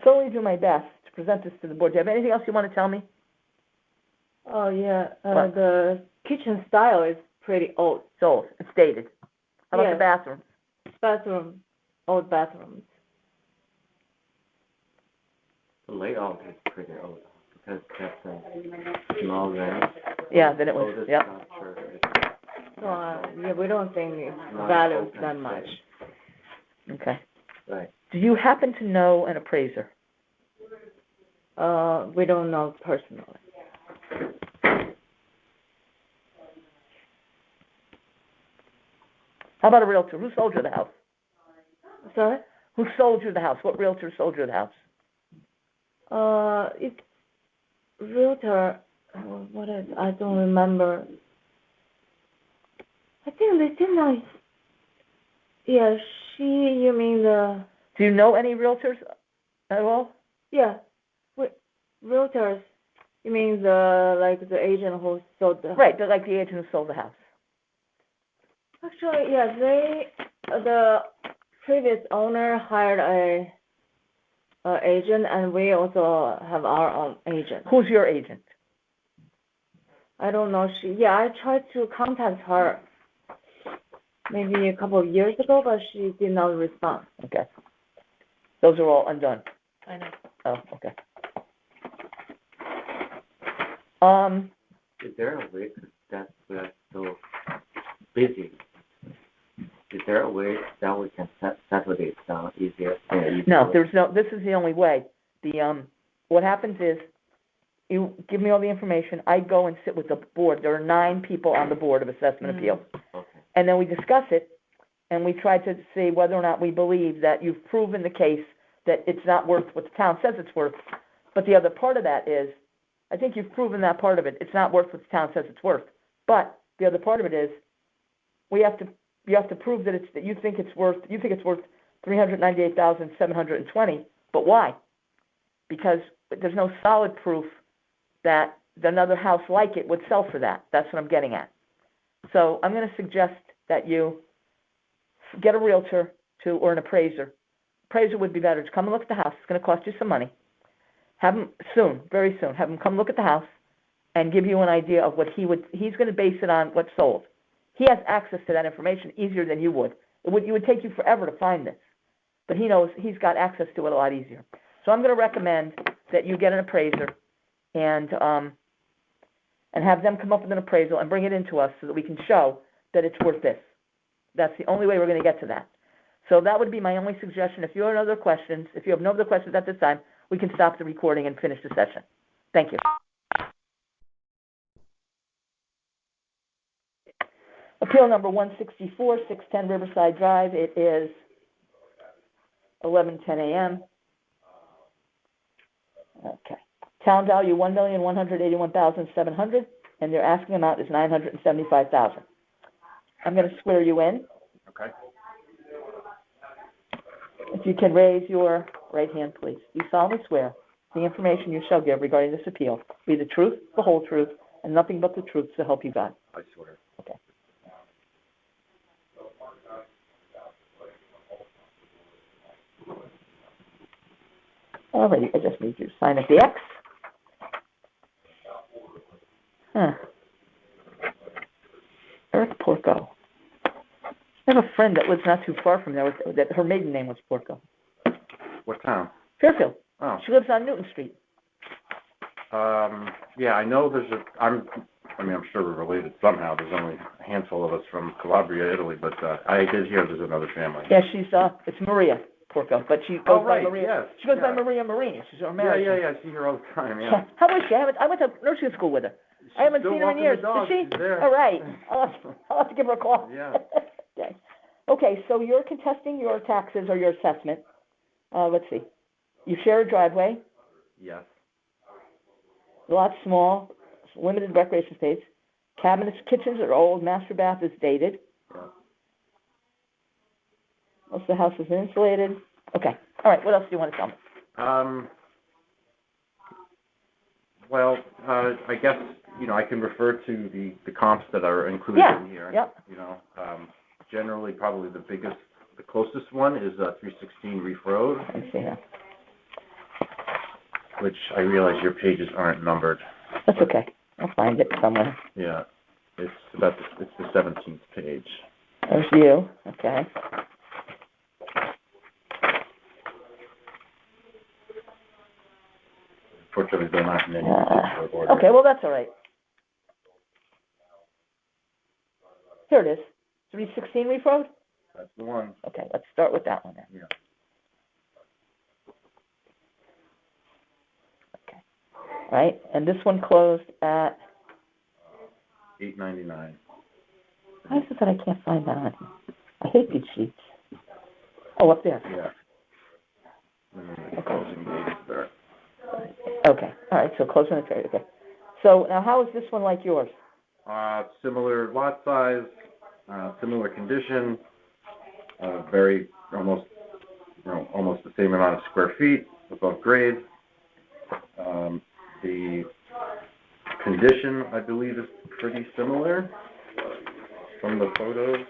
certainly do my best to present this to the board. Do you have anything else you want to tell me? Oh, yeah, What? the kitchen style is pretty old. It's old. It's dated. How about Yeah. the bathroom? Bathroom, old bathrooms. The layout is pretty old because that's a small ranch. Yeah, then it was, Oldest yep. structure. So, yeah, we don't think it's Not valued open that much. space. Okay. Right. Do you happen to know an appraiser? We don't know personally. How about a realtor? Who sold you the house? Sorry? Who sold you the house? What realtor sold you the house? It's realtor, what is, I don't remember. I think they did not, yeah, you mean the, Do you know any realtors at all? yeah, realtors, you mean the agent who sold the. Right, they're like the agent who sold the house. Actually, yeah, the previous owner hired a agent, and we also have our own agent. Who's your agent? I don't know, I tried to contact her maybe a couple of years ago, but she did not respond. Okay. Those are all undone. I know. Oh, okay. Is there a way, because we're so busy, is there a way that we can settle this down easier? No, this is the only way. What happens is, you give me all the information, I go and sit with the board. There are 9 people on the Board of Assessment Appeals. Okay. And then we discuss it, and we try to see whether or not we believe that you've proven the case, that it's not worth what the town says it's worth. But the other part of that is, I think you've proven that part of it. It's not worth what the town says it's worth. But the other part of it is, you have to prove that you think it's worth $398,720. But why? Because there's no solid proof that another house like it would sell for that. That's what I'm getting at. So I'm going to suggest that you get a realtor or an appraiser. Appraiser would be better to come and look at the house. It's going to cost you some money. Have him very soon, have him come look at the house and give you an idea of what he's going to base it on what's sold. He has access to that information easier than you would. It would take you forever to find this. But he knows he's got access to it a lot easier. So I'm going to recommend that you get an appraiser and have them come up with an appraisal and bring it into us so that we can show that it's worth this. That's the only way we're going to get to that. So that would be my only suggestion. If you have no other questions at this time, we can stop the recording and finish the session. Thank you. Appeal number 164, 610 Riverside Drive. It is 11:10 a.m. Okay. Town value $1,181,700, and their asking amount is $975,000. I'm going to swear you in. Okay. If you can raise your right hand, please. You solemnly swear the information you shall give regarding this appeal be the truth, the whole truth, and nothing but the truth, so help you God. I swear. Okay. Alrighty, I just need you to sign at the X. Eric Porco. I have have a friend that lives not too far from there, that her maiden name was Porco. What town? Fairfield. Oh, She lives on Newton Street. yeah, I know I'm sure we're related somehow. There's only a handful of us from Calabria, Italy, but I did hear there's another family. Yeah, it's Maria Porco, but she goes by Maria. Yes, She goes by yeah. Maria Marini. She's Yeah, American. I see her all the time, yeah. How is she? I went to nursing school with her. I haven't Still seen her in walking years. the dog. Is she? She's there. All right. I'll have to give her a call. Yeah. Okay. Okay, so you're contesting your taxes or your assessment. Let's see. You share a driveway. Yes. The lot's small, limited recreation space. Cabinets, kitchens are old. Master bath is dated. Yeah. Most of the house is insulated. Okay. All right. What else do you want to tell me? Well, I guess, I can refer to the comps that are included in here. Yep. Generally, probably the closest one is 316 Reef Road, Let me see here. which I realize your pages aren't numbered. That's okay. I'll find it somewhere. Yeah, it's the 17th page. There's you. Okay. Unfortunately, they're not in any particular order. Okay, well, that's all right. Here it is. 316 Reef Road? That's the one. Okay, let's start with that one then. Yeah. Okay. All right, and this one closed at, $8.99. why is it that I can't find that on here? I hate these sheets. Oh, up there. Yeah. And then the closing date is there. Okay, all right, so closing the trade, okay. So now how is this one like yours? Similar lot size, similar condition, almost the same amount of square feet, above grade. The condition, I believe, is pretty similar from the photos.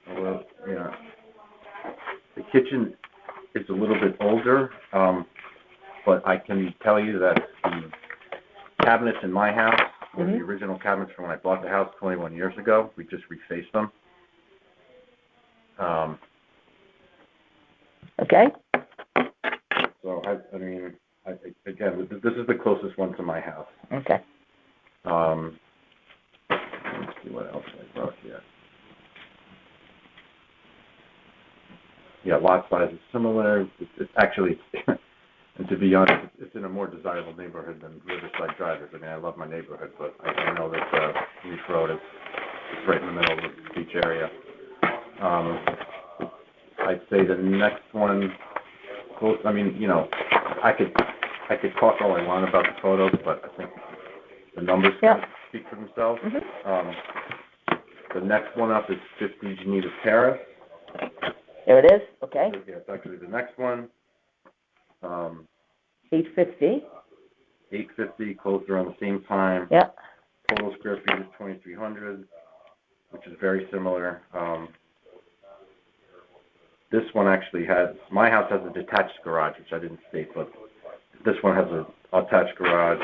Although, the kitchen is a little bit older, but I can tell you that the cabinets in my house were the original cabinets from when I bought the house 21 years ago. We just refaced them. Okay? So, again, this is the closest one to my house. Okay. Let's see what else I wrote here. Yeah, lot size is similar. It's actually, and to be honest, it's in a more desirable neighborhood than Riverside Drive is. I love my neighborhood, but I know that Reef Road is right in the middle of the beach area. I'd say the next one, I could talk all I want about the photos, but I think the numbers kind of speak for themselves. The next one up is 50 Geneva Terrace. There it is, okay. Yeah, it's actually the next one. 850. 850, closed around the same time. Yeah. Total square feet is 2,300, which is very similar. This one actually my house has a detached garage, which I didn't state, but this one has an attached garage.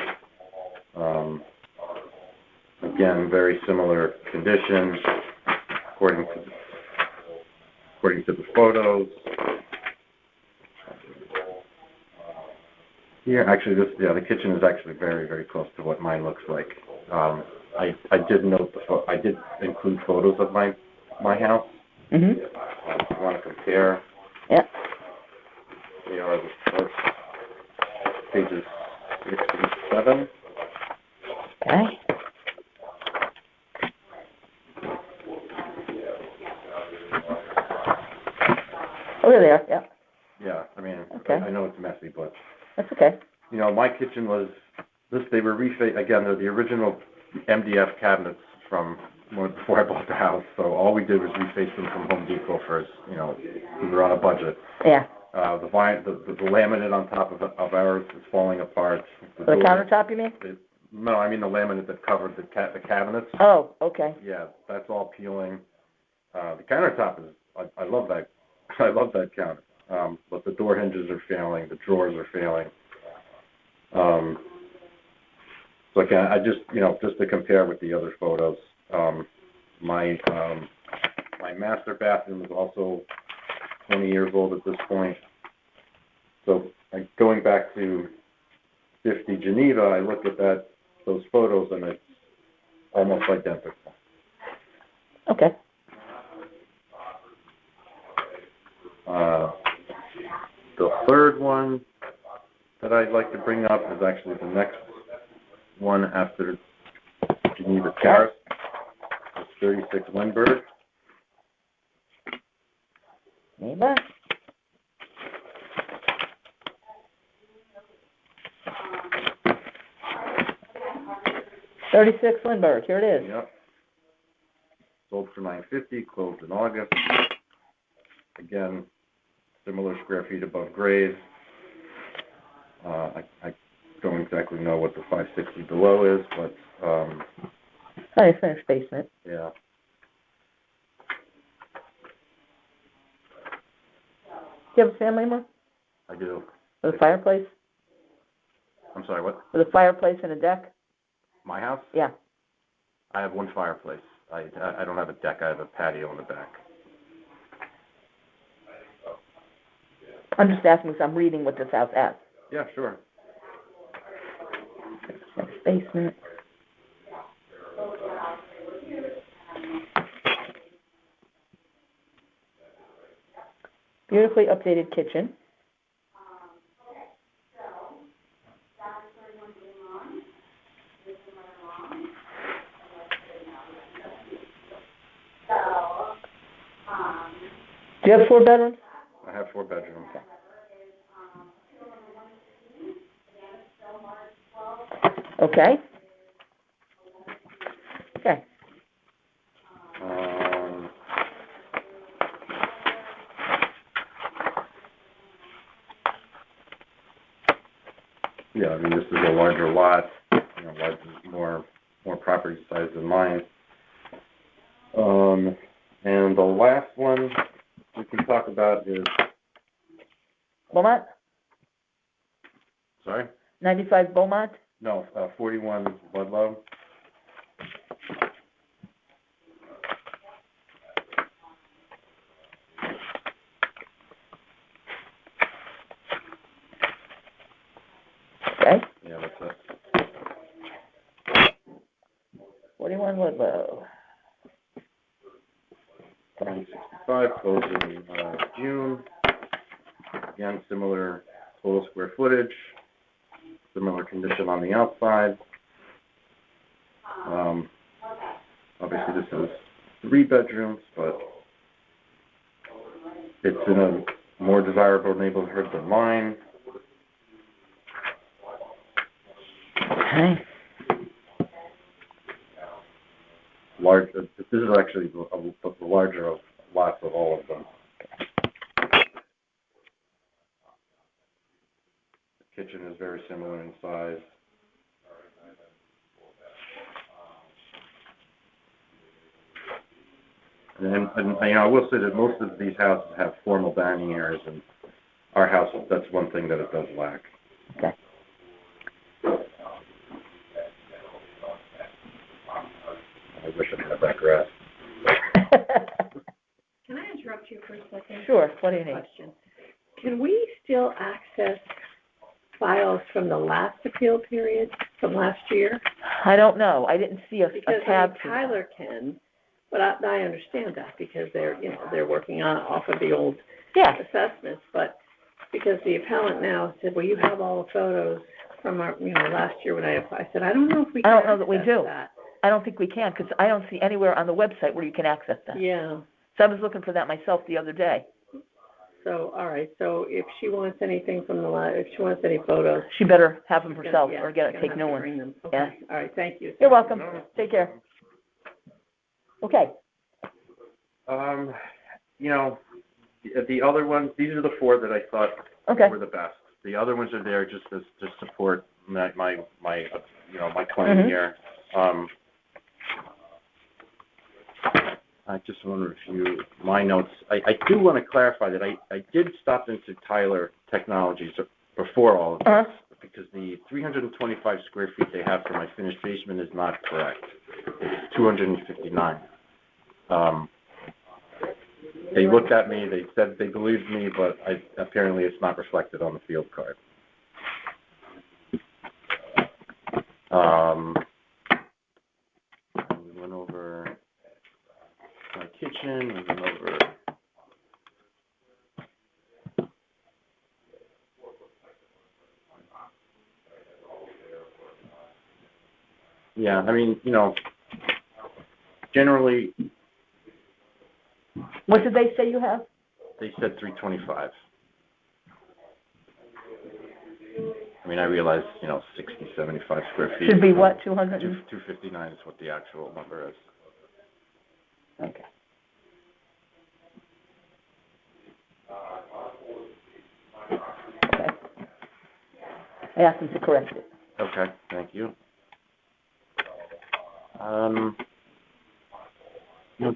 Again, very similar condition, according to the photos. Here, actually, the kitchen is actually very, very close to what mine looks like. I did note I did include photos of my house. If you want to compare. Yeah. They are the first pages 6 and 7. Okay. Oh, there they are, yeah. Yeah, Okay. I know it's messy, but That's okay. my kitchen was they were refaced again. They're the original MDF cabinets from before I bought the house. So all we did was reface them from Home Depot first. We were on a budget. Yeah. The laminate on top of ours is falling apart. The countertop, you mean? No, I mean the laminate that covered the cabinets. Oh, okay. Yeah, that's all peeling. The countertop is I love that. I love that counter. But the door hinges are failing. The drawers are failing. So again, I just to compare with the other photos, my master bathroom is also 20 years old at this point. So, like, going back to 50 Geneva, I looked at those photos, and it's almost identical. Okay. The third one that I'd like to bring up is actually the next one after Geneva Terrace. It's 36 Lindbergh. Neighbor? $36 Lindbergh, here it is. Yep. Sold for $950, closed in August. Again, similar square feet above grade. I don't exactly know what the 560 below is, but Nice finished basement. yeah. Do you have a family room I do. with a fireplace? I'm sorry, what? With a fireplace and a deck? My house? Yeah. I have one fireplace. I don't have a deck. I have a patio in the back. I'm just asking because I'm reading what this house has. Yeah, sure. Basement. Beautifully updated kitchen. Do you have 4 bedrooms? I have 4 bedrooms. Okay. Okay. Yeah, I mean, this is a larger lot, more property size than mine. And the last one we can talk about is, Beaumont? sorry? 95 Beaumont? No, 41 Ludlow. Okay. Yeah, that's it. 41 Ludlow. 965, closed in June. Again, similar total square footage, similar condition on the outside. Obviously, this is 3 bedrooms, but it's in a more desirable neighborhood than mine. Okay. This is actually the larger of lots of all of them. The kitchen is very similar in size. And I will say that most of these houses have formal dining areas, and our house, that's one thing that it does lack. Okay. I wish I had that grass. Can I interrupt you for a second? Sure. What do you need? Question. Can we still access files from the last appeal period from last year? I don't know. I didn't see a Because tab. for that. Tyler can, but I understand that because they're working off of the old Yeah. assessments. But because the appellant now said, well, you have all the photos from our last year when I applied. I said, I don't know if we I can don't know that we access do. that. I don't think we can because I don't see anywhere on the website where you can access that. Yeah. So I was looking for that myself the other day. So, all right, so if she wants anything from if she wants any photos. She better have them herself yeah, or she's gonna take have new to ones. bring them. Yeah. Okay, all right, thank you. You're welcome. Take care. Okay. The other ones, these are the 4 that I thought Okay. were the best. The other ones are there just to support my 20 Mhm. year. I just want to review my notes. I do want to clarify that I did stop into Tyler Technologies before all of this, Uh-huh. because the 325 square feet they have for my finished basement is not correct. It's 259. they looked at me, they said they believed me, but apparently it's not reflected on the field card. We went over my kitchen, we went over yeah, I mean, generally, What did they say you have? they said 325. I mean, I realize, 60, 75 square feet. Should be what, 200? 259 is what the actual number is. Okay. Okay. I asked them to correct it. Okay, thank you.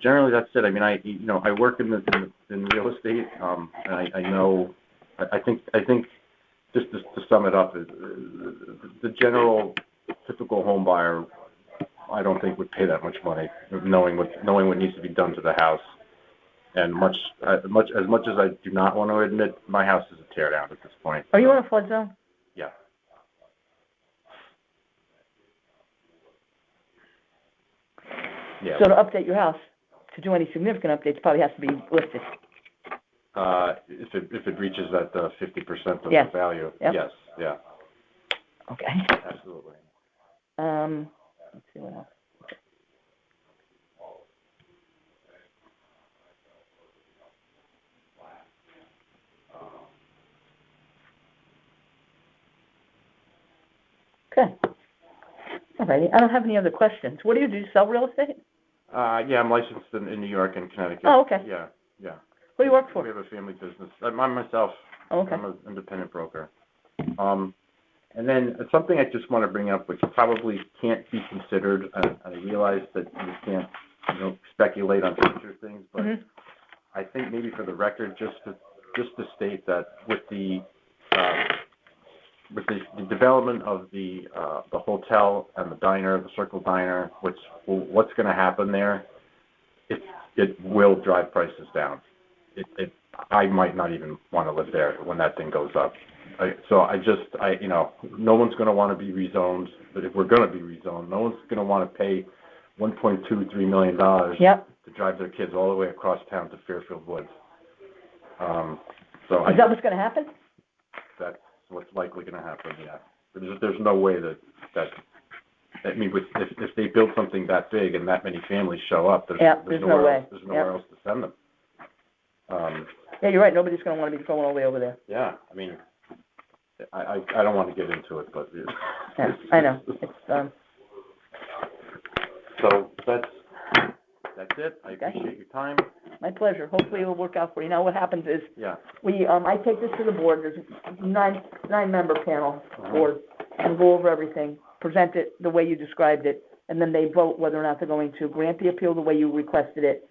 Generally that's it. I mean, I work in real estate, and I know, I think just to sum it up, the general typical home buyer, I don't think would pay that much money, knowing what needs to be done to the house. And as much as I do not want to admit, my house is a tear down at this point. Are you in a flood zone? Yeah. Yeah. So to update your house, to do any significant updates, probably has to be listed. If it reaches that 50% of Yes. the value, Yep. yes, yeah, Okay. absolutely. Let's see what else. Okay. All righty. I don't have any other questions. What do? You sell real estate? Yeah, I'm licensed in New York and Connecticut. Oh, okay. Yeah. What do you work for? We have a family business. I'm myself. Oh, okay. I'm an independent broker. And then something I just want to bring up, which probably can't be considered, I realize that you can't, speculate on future things, but I think maybe for the record, just to state that with the development of the hotel and the diner, the Circle Diner, what's going to happen there? It will drive prices down. I might not even want to live there when that thing goes up. No one's going to want to be rezoned, but if we're going to be rezoned, no one's going to want to pay $1.23 million Yep. to drive their kids all the way across town to Fairfield Woods. Is that what's going to happen? That's what's likely going to happen, yeah. There's no way that I mean, if they build something that big and that many families show up, there's no way. There's nowhere else to send them. Yeah, you're right. Nobody's going to want to be going all the way over there. Yeah, I mean, I don't want to get into it, but Yeah, I know. It's So that's it. I Okay. appreciate your time. my pleasure. Hopefully it'll work out for you. Now what happens is Yeah. I take this to the board. There's a nine-member panel board, and go over everything, present it the way you described it, and then they vote whether or not they're going to grant the appeal the way you requested it,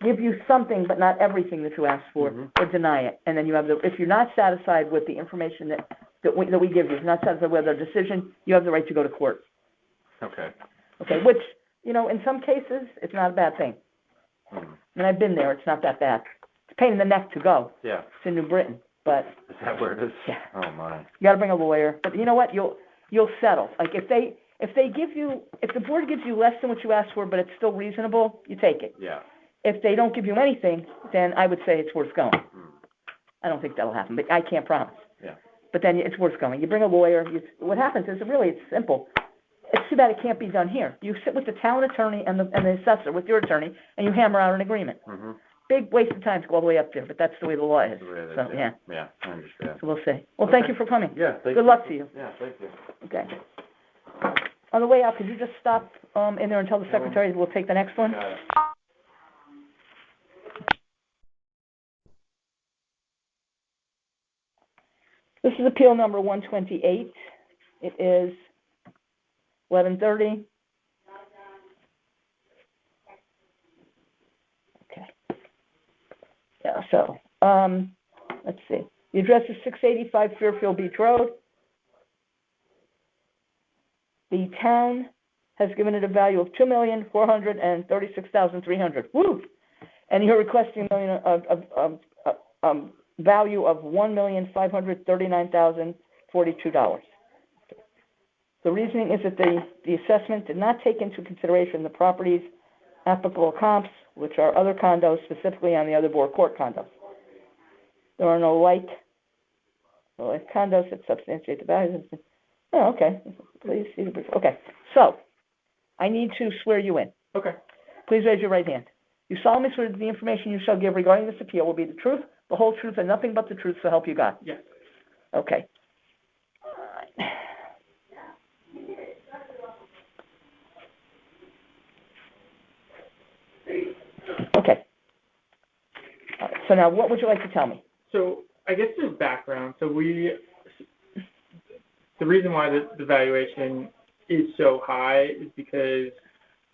give you something but not everything that you asked for, or deny it. And then you have if you're not satisfied with the information that we give you, if you're not satisfied with their decision, you have the right to go to court. Okay. Okay, which, in some cases, it's not a bad thing. I mean, I've been there. It's not that bad. It's a pain in the neck to go. Yeah. It's in New Britain, but Is that where it is? Yeah. Oh my. you got to bring a lawyer. But you know what? You'll settle. Like if the board gives you less than what you asked for, but it's still reasonable, you take it. Yeah. If they don't give you anything, then I would say it's worth going. I don't think that'll happen, but I can't promise. Yeah. But then it's worth going. You bring a lawyer. What happens is it's simple. It's too bad it can't be done here. You sit with the town attorney and the assessor with your attorney, and you hammer out an agreement. Big waste of time to go all the way up there, but that's the way the law is. That's the way it is, So yeah. Yeah, I understand. So we'll see. Well, thank you for coming. Yeah, thank you. Good luck to you. Yeah, thank you. Okay. On the way out, could you just stop in there and tell the secretary we'll take the next one? Got it. This is appeal number 128. It is 11:30. Okay. Yeah, so, let's see. The address is 685 Fairfield Beach Road. The town has given it a value of $2,436,300. Woo! And you're requesting a value of $1,539,042. The reasoning is that the assessment did not take into consideration the property's applicable comps, which are other condos, specifically on the other Borough Court condos. There are no like condos that substantiate the values. Oh, okay. Please see the brief. Okay. So, I need to swear you in. Okay. Please raise your right hand. You solemnly swear that the information you shall give regarding this appeal will be the truth, the whole truth, and nothing but the truth, so help you God. Yes. Okay. Okay. All right. So now, what would you like to tell me? So I guess just background. So the reason why the valuation is so high is because,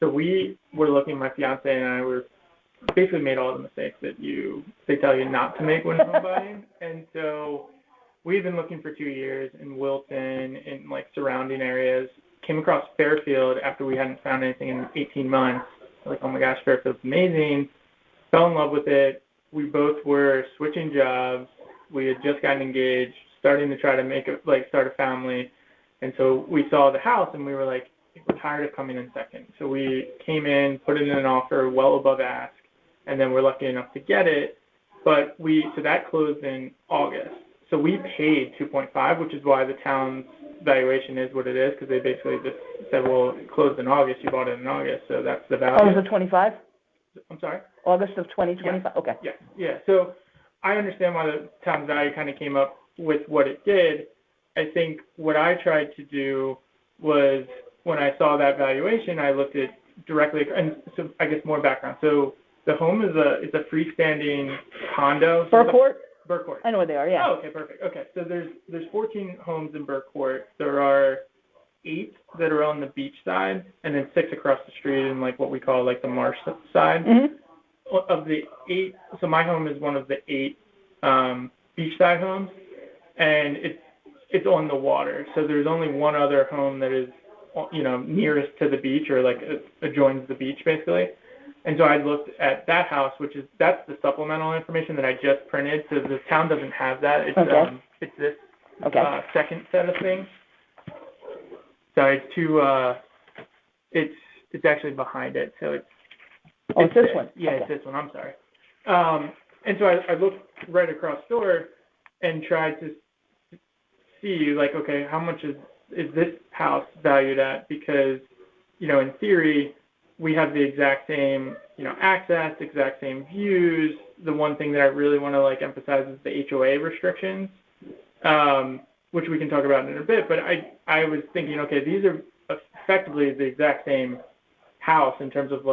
we were looking, my fiance and I were basically made all the mistakes that they tell you not to make when home buying. And so we've been looking for 2 years in Wilton and like surrounding areas, came across Fairfield after we hadn't found anything in 18 months. Like, oh my gosh, Fairfield's amazing. Fell in love with it. We both were switching jobs. We had just gotten engaged, starting to try to start a family. And so we saw the house and we were like, we're tired of coming in second. So we came in, put in an offer well above ask, and then we're lucky enough to get it. But so that closed in August. So we paid 2.5, which is why the town's valuation is what it is, because they basically just said, well, it closed in August, you bought it in August, so that's the value. August of 25? I'm sorry? August of 2025? Yeah. Okay. Yeah. So I understand why the town's value kind of came up with what it did. I think what I tried to do was, when I saw that valuation, I looked at directly, and so I guess more background. So the home is a freestanding condo. Burcourt? Burcourt. I know where they are, yeah. Oh, okay, perfect. Okay, so there's 14 homes in Burcourt. There are 8 that are on the beach side, and then 6 across the street in like what we call like the marsh side. Mm-hmm. Of the 8, so my home is one of the 8 beachside homes, and it's on the water. So there's only one other home that is, nearest to the beach, or like adjoins the beach basically. And so I looked at that house, that's the supplemental information that I just printed. So the town doesn't have that. It's Okay. It's this Okay. second set of things. Sorry, it's two. It's actually behind it. So It's this one? Yeah, Okay. it's this one. I'm sorry. And so I looked right across door and tried to see, like, okay, how much is this house valued at? Because, in theory, we have the exact same, access, exact same views. The one thing that I really want to emphasize is the HOA restrictions, which we can talk about in a bit. But I was thinking, okay, these are effectively the exact same house in terms of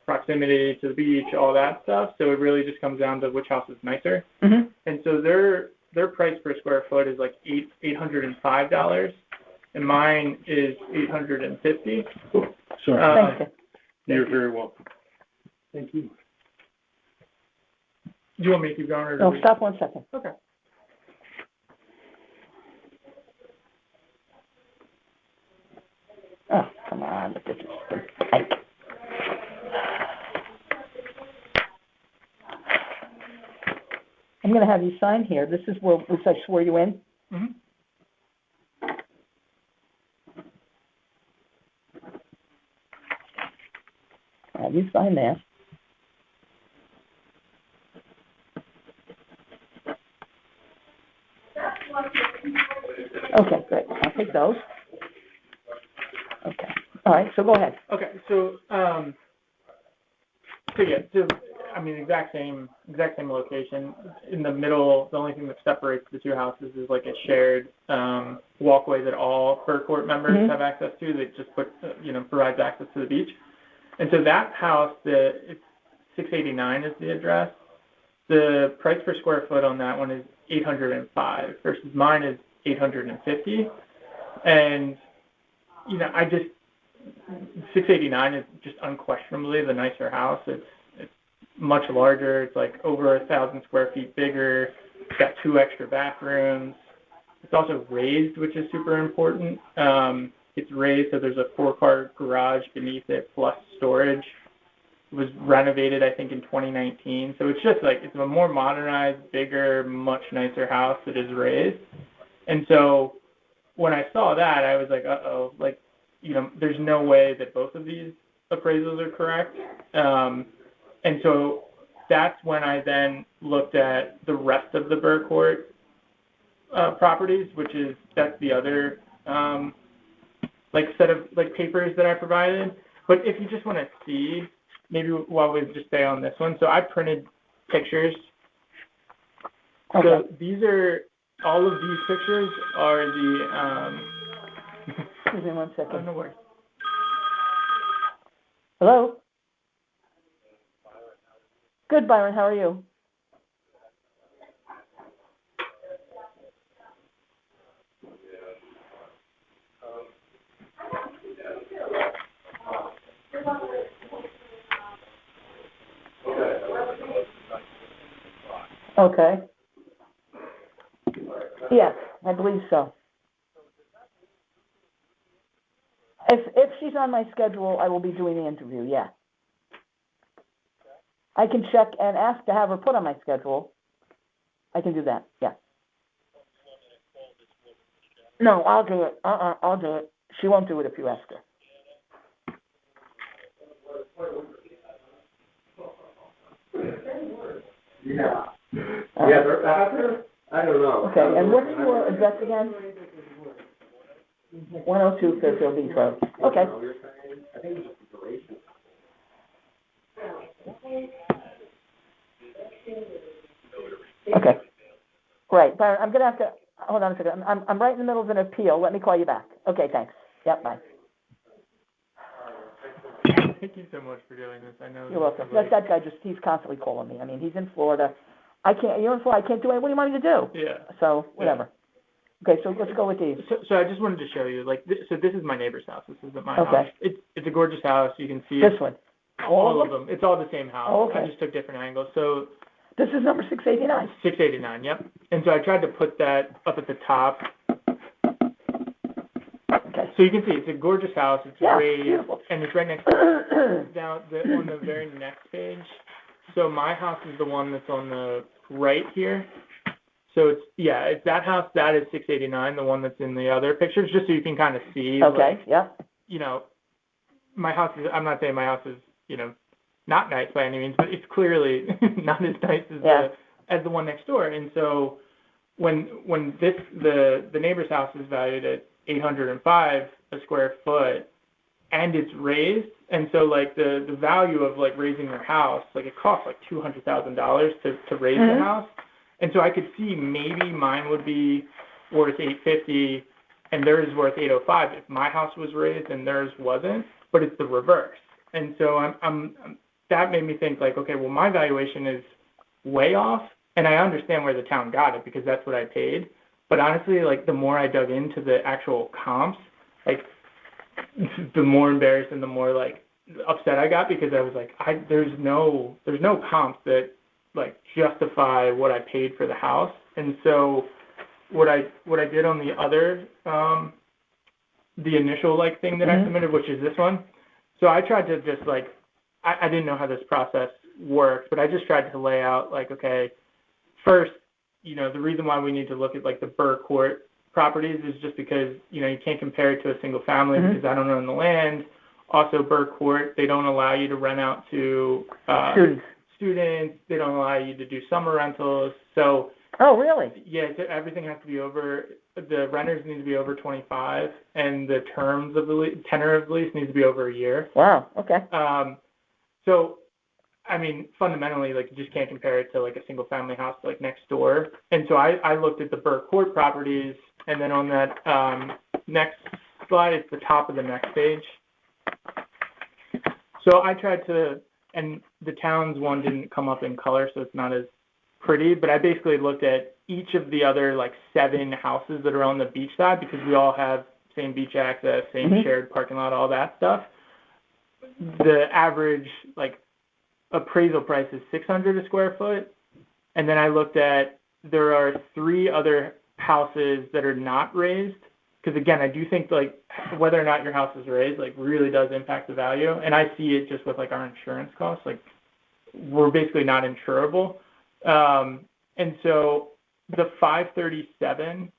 proximity to the beach, all that stuff. So it really just comes down to which house is nicer. Mm-hmm. And so their price per square foot is $805, and mine is $850. Sorry. Thank you. You're very welcome. Thank you. Do you want me to keep going? Or No, stop 1 second. Okay. Oh, come on, but this is tight. I'm going to have you sign here. This is where I swear you in. Mm-hmm. Have you sign there. Okay, great. I'll take those. Okay. All right, so go ahead. Okay, so exact same location. In the middle, the only thing that separates the two houses is a shared walkway that all Burcourt members have access to. That just provides access to the beach. And so that house, it's 689 is the address. The price per square foot on that one is $805 versus mine is $850. And 689 is just unquestionably the nicer house. It's much larger. It's over 1,000 square feet bigger. It's got 2 extra bathrooms. It's also raised, which is super important. It's raised, so there's a 4-car garage beneath it plus storage. was renovated, I think, in 2019. So it's just like, it's a more modernized, bigger, much nicer house that is raised. And so when I saw that, I was like, uh-oh, like, you know, there's no way that both of these appraisals are correct. And so that's when I then looked at the rest of the Burr Court properties, that's the other like set of like papers that I provided. But if you just want to see, maybe while we just stay on this one, so I printed pictures. Okay. So all of these pictures are the Excuse me 1 second. no worries. Hello? Good, Byron. How are you? Okay. Yes, I believe so. If she's on my schedule, I will be doing the interview, yeah. I can check and ask to have her put on my schedule. I can do that, yeah. No, I'll do it. I'll do it. She won't do it if you ask her. Yeah, they're faster? I don't know. Okay, and what's your address again? 102 Fairfield Beach Road. Okay. I think it's just the duration. Okay. Right, Byron, I'm gonna have to, hold on a second. I'm right in the middle of an appeal. Let me call you back. Okay, thanks. Yep, bye. Thank you so much for doing this. I know. You're welcome. That guy he's constantly calling me. I mean, he's in Florida. You're in Florida, I can't do it. What do you want me to do? Yeah. So, whatever. Okay, so let's go with these. So I just wanted to show you, like, so this is my neighbor's house. This isn't my Okay. house. It's a gorgeous house. You can see This one. all of them. It's all the same house. Oh, okay. I just took different angles. So This is number 689. 689, yep. And so I tried to put that up at the top. Okay. So you can see it's a gorgeous house. It's Yeah, raised, beautiful. and it's right next to down on the very next page. So my house is the one that's on the right here. So it's that house. That is 689, the one that's in the other pictures, just so you can kind of see. Okay, like, yeah. you know, my house is. I'm not saying my house is, you know, not nice by any means, but it's clearly not as nice as the one next door. And so when the neighbor's house is valued at $805 a square foot, and it's raised, and so like the value of like raising your house, like it costs like $200,000 to raise the house, and so I could see maybe mine would be worth $850 and theirs is worth $805 if my house was raised and theirs wasn't, but it's the reverse. And so I'm that made me think like, okay, well my valuation is way off, and I understand where the town got it because that's what I paid. But honestly, like the more I dug into the actual comps, like the more embarrassed and the more like upset I got because I was like, there's no comps that like justify what I paid for the house. And so what I did on the other the initial like thing that I submitted, which is this one. So I tried to just like I didn't know how this process worked, but I just tried to lay out like, okay, first, you know, the reason why we need to look at like the Burr Court properties is just because, you know, you can't compare it to a single family because I don't own the land. Also, Burr Court, they don't allow you to rent out to students. They don't allow you to do summer rentals. So. Oh, really? Yeah, everything has to be over. The renters need to be over 25, and the terms of the tenor of the lease needs to be over a year. Wow. Okay. So, I mean, fundamentally, like you just can't compare it to like a single family house like next door. And so I looked at the Burr Court properties, and then on that next slide, it's the top of the next page. So I tried to, and the town's one didn't come up in color, so it's not as pretty, but I basically looked at each of the other like 7 houses that are on the beach side because we all have same beach access, same shared parking lot, all that stuff. The average like appraisal price is $600 a square foot, and then I looked at there are 3 other houses that are not raised because again, I do think like whether or not your house is raised like really does impact the value, and I see it just with like our insurance costs. Like we're basically not insurable, and so the 537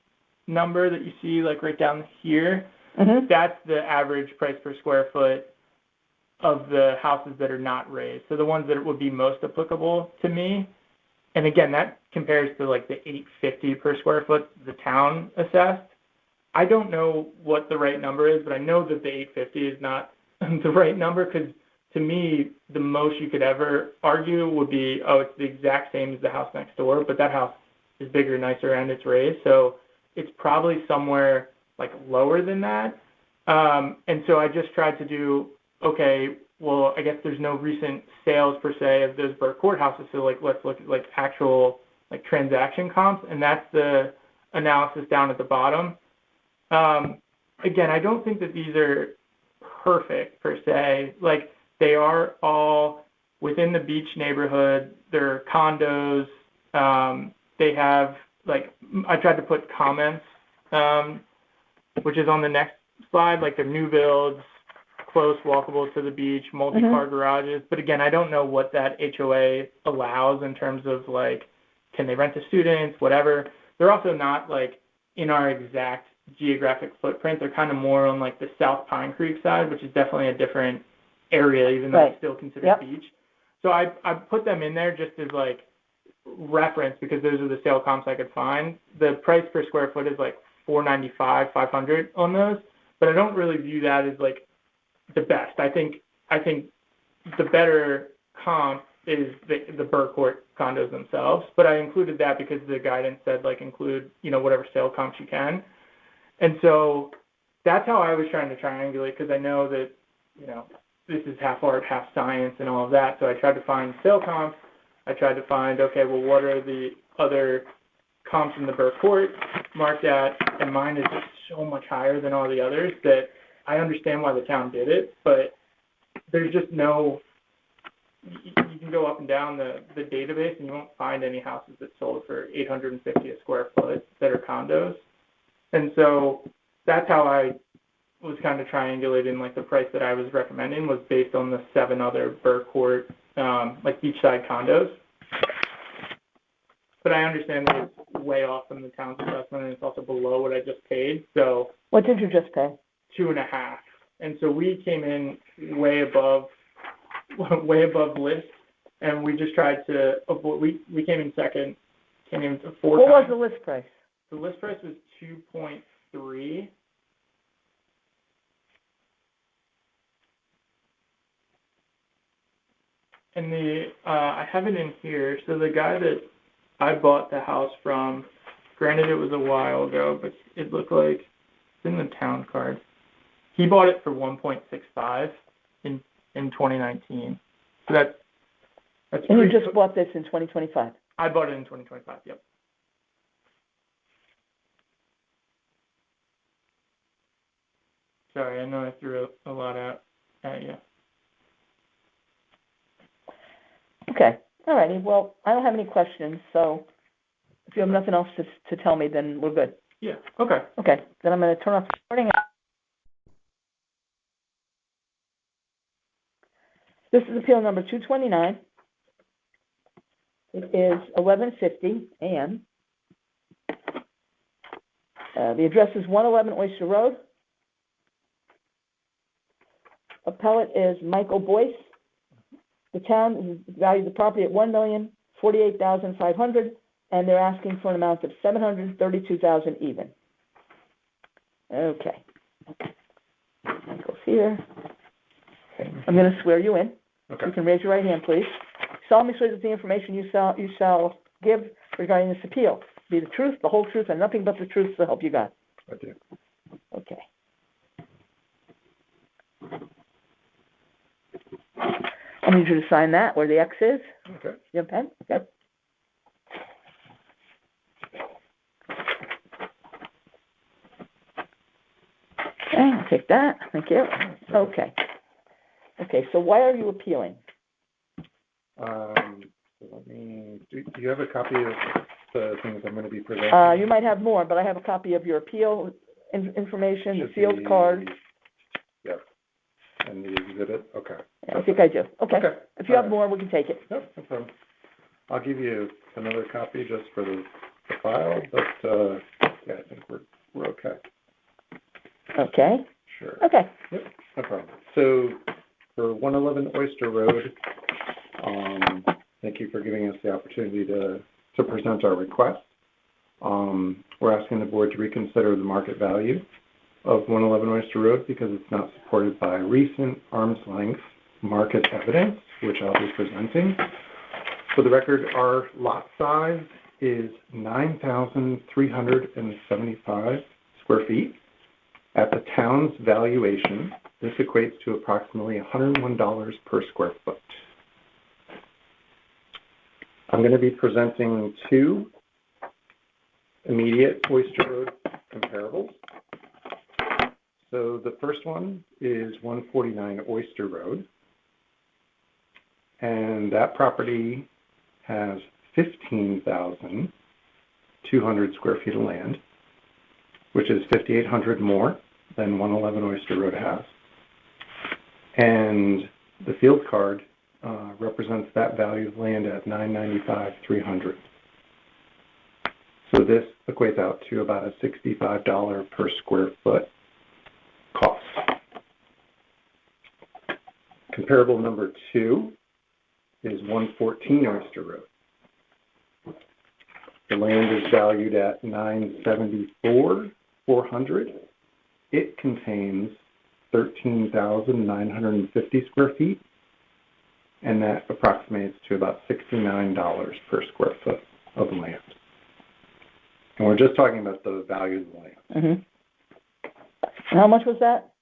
number that you see like right down here, that's the average price per square foot of the houses that are not raised. So the ones that would be most applicable to me. And again, that compares to like the $850 per square foot the town assessed. I don't know what the right number is, but I know that the $850 is not the right number, because to me, the most you could ever argue would be, oh, it's the exact same as the house next door, but that house is bigger, nicer, and it's raised. So it's probably somewhere like lower than that. And so I just tried to do, okay, well, I guess there's no recent sales per se of those Burke Court houses, so like let's look at like actual like transaction comps, and that's the analysis down at the bottom. Again, I don't think that these are perfect per se. Like they are all within the beach neighborhood. They're condos. They have like, I tried to put comments, which is on the next slide, like they're new builds, close, walkable to the beach, multi-car garages. But again, I don't know what that HOA allows in terms of like, can they rent to students, whatever. They're also not like in our exact geographic footprint. They're kind of more on like the South Pine Creek side, which is definitely a different area, even though it's still considered beach. So I put them in there just as like reference, because those are the sale comps I could find. The price per square foot is like $495, $500 on those, but I don't really view that as like the best. I think the better comp is the Burke Court condos themselves, but I included that because the guidance said like include, you know, whatever sale comps you can. And so that's how I was trying to triangulate, because I know that, you know, this is half art, half science and all of that. So I tried to find sale comps. I tried to find, okay, well, what are the other comps in the Burke Court marked at? And mine is just so much higher than all the others that I understand why the town did it, but there's just no, you can go up and down the database and you won't find any houses that sold for $850 a square foot that are condos. And so that's how I was kind of triangulating, like the price that I was recommending was based on the 7 other Burke Court, like beachside condos. But I understand that it's way off from the town's assessment, and it's also below what I just paid. So what did you just pay? 2.5. And so we came in way above list, and we just tried to avoid, we came in second, came in 4 What times. was the list price? The list price was 2.3. And I have it in here. So the guy that I bought the house from, granted it was a while ago, but it looked like it's in the town card. He bought it for 1.65 in 2019. So that's And you just bought this in 2025? I bought it in 2025. Yep. Sorry, I know I threw a lot out at you. Okay. All righty. Well, I don't have any questions, so if you have nothing else to tell me, then we're good. Yeah. Okay. Okay. Then I'm going to turn off the recording. This is appeal number 229. It is 11:50 a.m. The address is 111 Oyster Road. Appellate is Michael Boyce. The town valued the property at $1,048,500, and they're asking for an amount of $732,000 even. Okay. Michael's here. I'm going to swear you in. Okay. You can raise your right hand, please. Solemnly swear that the information you shall give regarding this appeal be the truth, the whole truth, and nothing but the truth, so help you God. I do. Okay. I need you to sign that where the X is. Okay. You have a pen? Okay. Okay, I'll take that. Thank you. Okay. Okay, so why are you appealing? So let me, do you have a copy of the things I'm going to be presenting? You might have more, but I have a copy of your appeal information, the Should field be- card. Yep. And the exhibit, okay. Yeah, I think I do. Okay. Okay. If you have All right. more, we can take it. Yep, no problem. I'll give you another copy just for the file, but, yeah, I think we're okay. Okay. Sure. Okay. Yep, no problem. So for 111 Oyster Road, thank you for giving us the opportunity to present our request. We're asking the board to reconsider the market value of 111 Oyster Road because it's not supported by recent arm's length market evidence, which I'll be presenting. For the record, our lot size is 9,375 square feet. At the town's valuation, this equates to approximately $101 per square foot. I'm going to be presenting two immediate Oyster Road comparables. So the first one is 149 Oyster Road, and that property has 15,200 square feet of land, which is 5,800 more than 111 Oyster Road has. And the field card represents that value of land at $995,300. So this equates out to about a $65 per square foot cost. Comparable number two is 114 Oyster Road. The land is valued at $974,400. It contains 13,950 square feet, and that approximates to about $69 per square foot of land. And we're just talking about the value of the land. Mm-hmm. How much was that?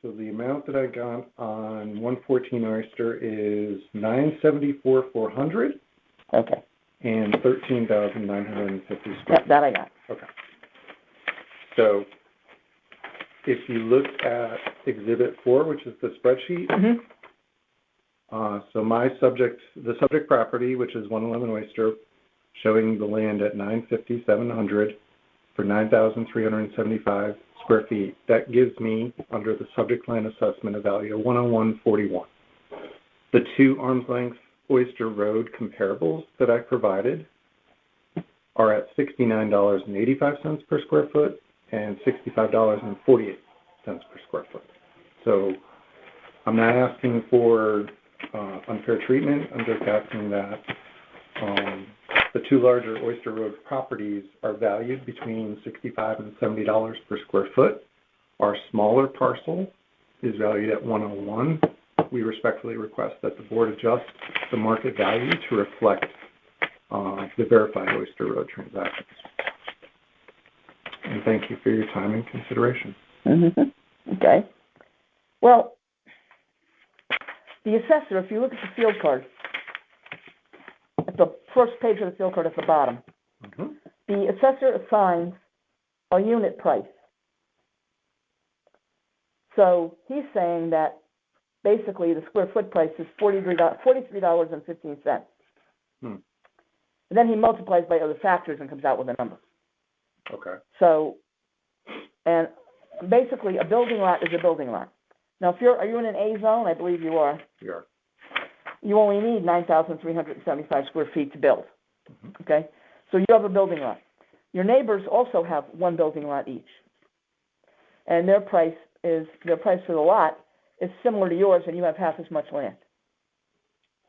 So the amount that I got on 114 Oyster is $974,400. Okay. And 13,950 square. That I got. Okay. So if you look at Exhibit 4, which is the spreadsheet, Mm-hmm. So the subject property, which is 111 Oyster, showing the land at 950,700 for 9,375 square feet. That gives me, under the subject land assessment, a value of 101.41. The two arm's length Oyster Road comparables that I provided are at $69.85 per square foot and $65.48 per square foot. So I'm not asking for unfair treatment. I'm just asking that the two larger Oyster Road properties are valued between $65 and $70 per square foot. Our smaller parcel is valued at $101. We respectfully request that the board adjust the market value to reflect the verified Oyster Road transactions. And thank you for your time and consideration. Mm-hmm. Okay. Well, the assessor, if you look at the field card, at the first page of the field card at the bottom, Mm-hmm. the assessor assigns a unit price. So he's saying that basically the square foot price is $43.15. And then he multiplies by other factors and comes out with a number. Okay. So, and basically a building lot is a building lot. Now, are you in an A zone? I believe you are. We are. You only need 9,375 square feet to build. Mm-hmm. Okay? So you have a building lot. Your neighbors also have one building lot each. And their price for the lot is similar to yours, and you have half as much land.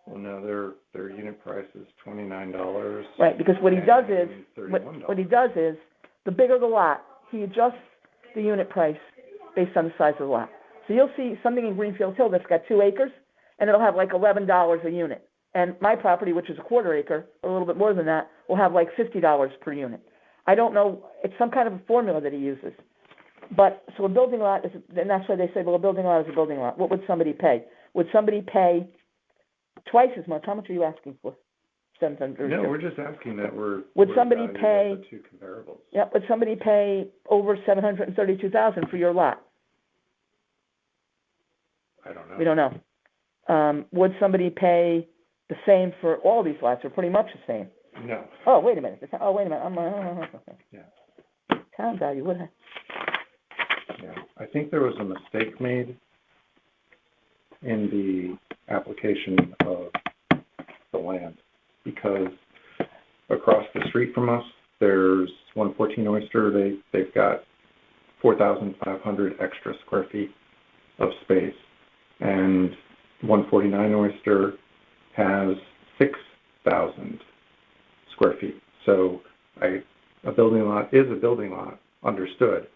Well, no, their unit price is $29. Right, because what he does is, $31. what he does is, the bigger the lot, he adjusts the unit price based on the size of the lot. So you'll see something in Greenfield Hill that's got 2 acres, and it'll have like $11 a unit. And my property, which is a quarter acre, or a little bit more than that, will have like $50 per unit. I don't know, it's some kind of a formula that he uses. But, so a building lot is, and that's why they say, well, a building lot is a building lot. What would somebody pay? Would somebody pay twice as much? How much are you asking for? No, we're just asking that we're somebody valued pay- at the two comparables. Yep, would somebody pay over $732,000 for your lot? I don't know. We don't know. Would somebody pay the same for all these lots, or pretty much the same? No. Oh, wait a minute. I'm, Yeah. town value, what? I think there was a mistake made in the application of the land, because across the street from us, there's 114 Oyster. They've got 4,500 extra square feet of space, and 149 Oyster has 6,000 square feet. So a building lot is a building lot, understood,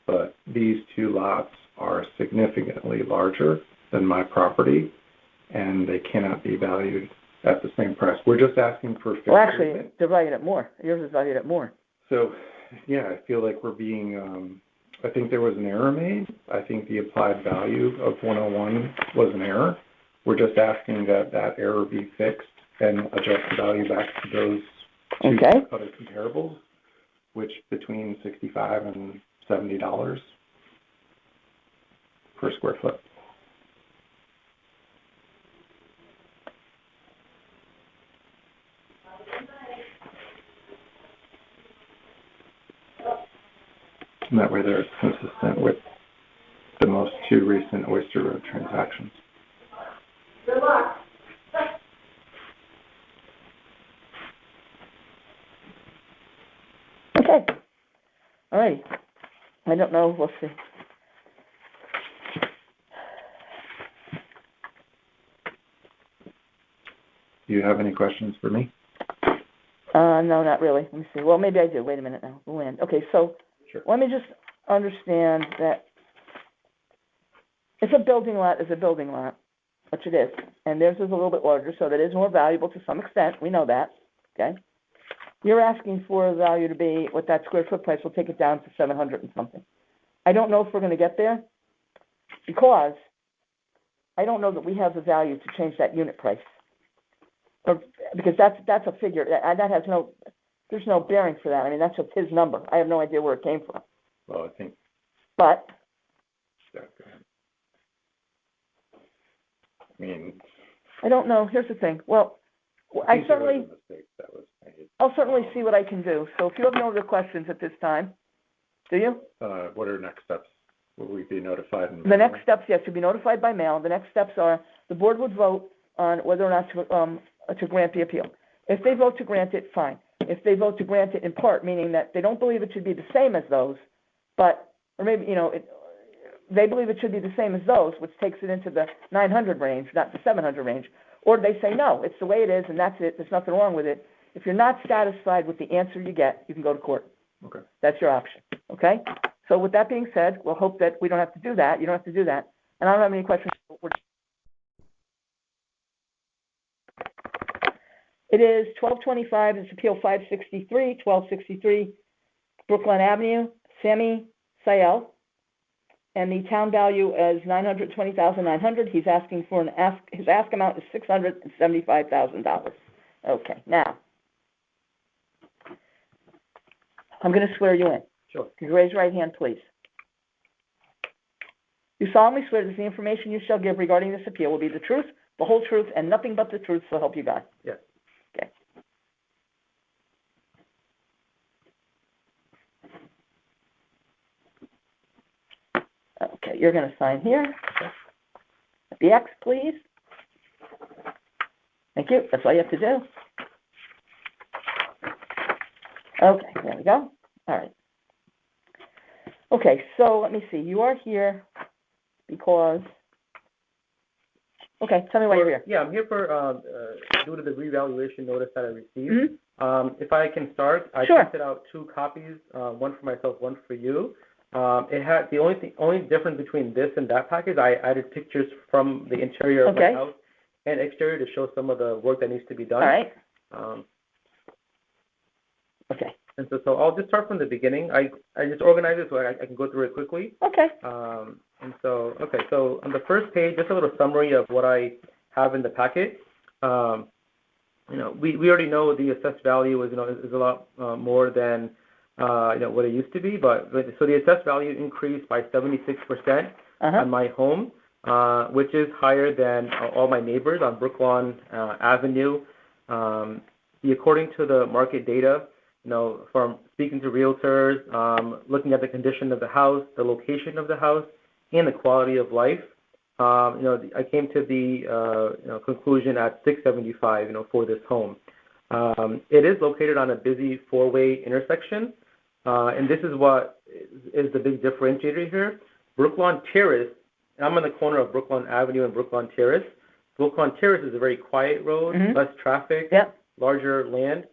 but these two lots are significantly larger than my property, and they cannot be valued at the same price. We're just asking for Well, actually, they're valued at more. Yours is valued at more. So, yeah, I feel like we're being, I think there was an error made. I think the applied value of 101 was an error. We're just asking that that error be fixed and adjust the value back to those two other comparables, which between $65 and $70 per square foot. And that way they're consistent with the most two recent Oyster Road transactions. Good luck. Okay. All right. I don't know. We'll see. Do you have any questions for me? No, not really. Let me see. Well, maybe I do. Wait a minute now. The land. Okay, so let me just understand that if a building lot is a building lot, which it is, and theirs is a little bit larger, so that is more valuable to some extent. We know that. Okay. You're asking for a value to be what that square foot price will take it down to 700 and something. I don't know if we're going to get there because I don't know that we have the value to change that unit price. Or, because that's a figure that has there's no bearing for that. I mean, that's just his number. I have no idea where it came from. Well, I think. But. Yeah, go ahead. I mean. I don't know. Here's the thing. Well, I'll certainly see what I can do. So if you have no other questions at this time, do you? What are next steps? Will we be notified? The next steps, yes, you'll be notified by mail. The next steps are the board would vote on whether or not to grant the appeal. If they vote to grant it, fine. If they vote to grant it in part, meaning that they don't believe it should be the same as those, but, or maybe, they believe it should be the same as those, which takes it into the 900 range, not the 700 range, or they say, no, it's the way it is and that's it, there's nothing wrong with it. If you're not satisfied with the answer you get, you can go to court. Okay. That's your option, okay? So with that being said, we'll hope that we don't have to do that. You don't have to do that. And I don't have any questions. It is 1225, it's Appeal 563, 1263 Brookline Avenue, Sammy Sayel. And the town value is $920,900. He's asking for his ask amount is $675,000. Okay, now, I'm going to swear you in. Sure. Could you raise your right hand, please? You solemnly swear that the information you shall give regarding this appeal will be the truth, the whole truth, and nothing but the truth, so help you God. Yes. Okay. Okay, you're going to sign here. The X, please. Thank you. That's all you have to do. Okay, there we go. All right. Okay, so let me see. You are here because... Okay, tell me why you're here. Yeah, I'm here for due to the revaluation notice that I received. Mm-hmm. If I can start, I printed out 2 copies, one for myself, one for you. It had the only difference between this and that package. I added pictures from the interior of my house and exterior to show some of the work that needs to be done. All right. Okay. And so I'll just start from the beginning. I just organized it so I can go through it quickly. Okay. So on the first page, just a little summary of what I have in the packet. We already know the assessed value is a lot more than what it used to be, so the assessed value increased by 76% on my home, which is higher than all my neighbors on Brookline Avenue. According to the market data, from speaking to realtors, looking at the condition of the house, the location of the house, and the quality of life, I came to the conclusion at $675, for this home. It is located on a busy four-way intersection, and this is what is the big differentiator here. Brooklawn Terrace, and I'm on the corner of Brooklawn Avenue and Brooklawn Terrace. Brooklawn Terrace is a very quiet road, less traffic, larger land.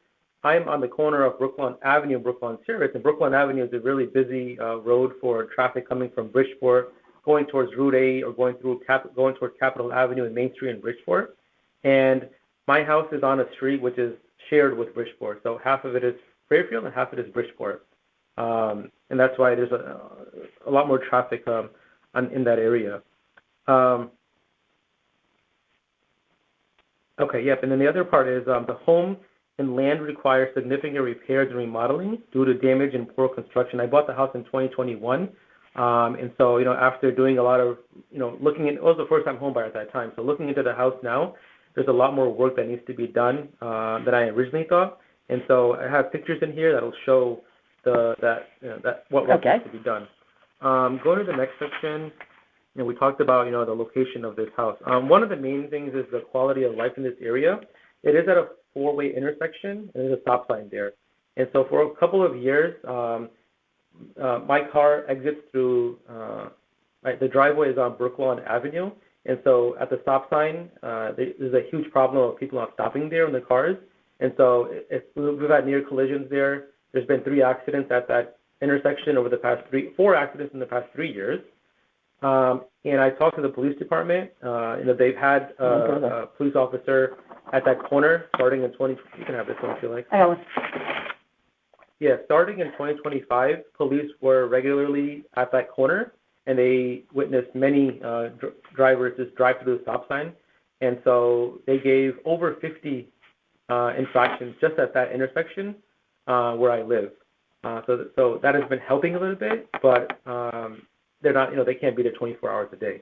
I'm on the corner of Brooklawn Avenue and Brooklawn Terrace, and Brooklawn Avenue is a really busy road for traffic coming from Bridgeport, going towards Route 8 or going towards Capitol Avenue and Main Street in Bridgeport. And my house is on a street which is shared with Bridgeport, so half of it is Fairfield and half of it is Bridgeport. And that's why there's a lot more traffic in that area. And then the other part is the home and land require significant repairs and remodeling due to damage and poor construction. I bought the house in 2021, and so after doing a lot of looking in, I was a first-time home buyer at that time. So looking into the house now, there's a lot more work that needs to be done than I originally thought. And so I have pictures in here that'll show what work needs to be done. Go to the next section. We talked about the location of this house. One of the main things is the quality of life in this area. It is at a four-way intersection, and there's a stop sign there. And so for a couple of years, my car exits through the driveway is on Brooklawn Avenue, and so at the stop sign, there's a huge problem of people not stopping there in the cars. And so we've had near collisions there. There's been 3 accidents at that intersection over the past 4 accidents in the past 3 years. And I talked to the police department. They've had a police officer at that corner starting in 20. You can have this one if you like. I got one. Yeah, starting in 2025, police were regularly at that corner, and they witnessed many drivers just drive through the stop sign. And so they gave over 50 infractions just at that intersection where I live. So that has been helping a little bit, but they're not, they can't beat it 24 hours a day.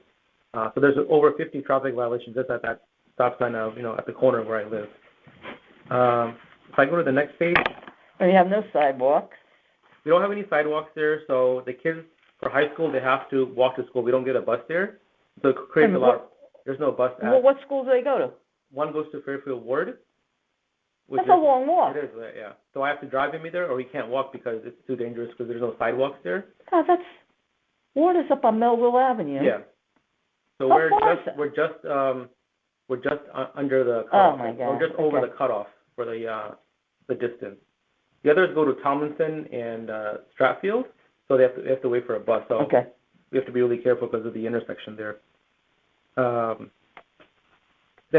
So there's over 50 traffic violations just at that stop sign of, at the corner where I live. If I go to the next page. And you have no sidewalks. We don't have any sidewalks there, so the kids for high school, they have to walk to school. We don't get a bus there. So it creates a lot. There's no bus. Well, what school do they go to? One goes to Fairfield Ward. That's a long walk. It is, yeah. So I have to drive him there, or he can't walk because it's too dangerous because there's no sidewalks there. God, Ward is up on Melville Avenue. Yeah. So we're just under the cutoff. Oh my God. We're just over the cutoff for the distance. The others go to Tomlinson and Stratfield, so they have to wait for a bus. So we have to be really careful because of the intersection there. The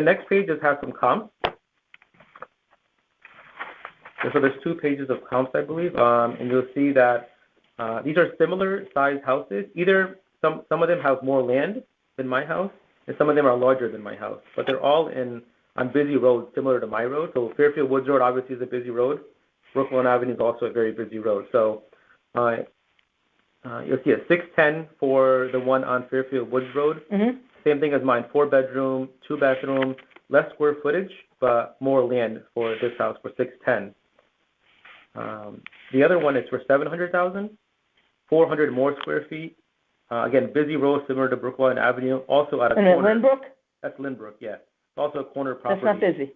next page just has some comps. So there's 2 pages of comps, I believe, and you'll see that these are similar sized houses. Either some of them have more land than my house, and some of them are larger than my house, but they're all on busy roads similar to my road. So Fairfield Woods Road obviously is a busy road. Brooklyn Avenue is also a very busy road. So you'll see a 610 for the one on Fairfield Woods Road. Mm-hmm. Same thing as mine, 4-bedroom, 2-bathroom, less square footage, but more land for this house for 610. The other one is for 700,000, 400 more square feet. Again, busy road similar to Brooklyn Avenue, also at a corner. And Lynbrook? That's Lynbrook, yeah. It's also a corner property. That's not busy.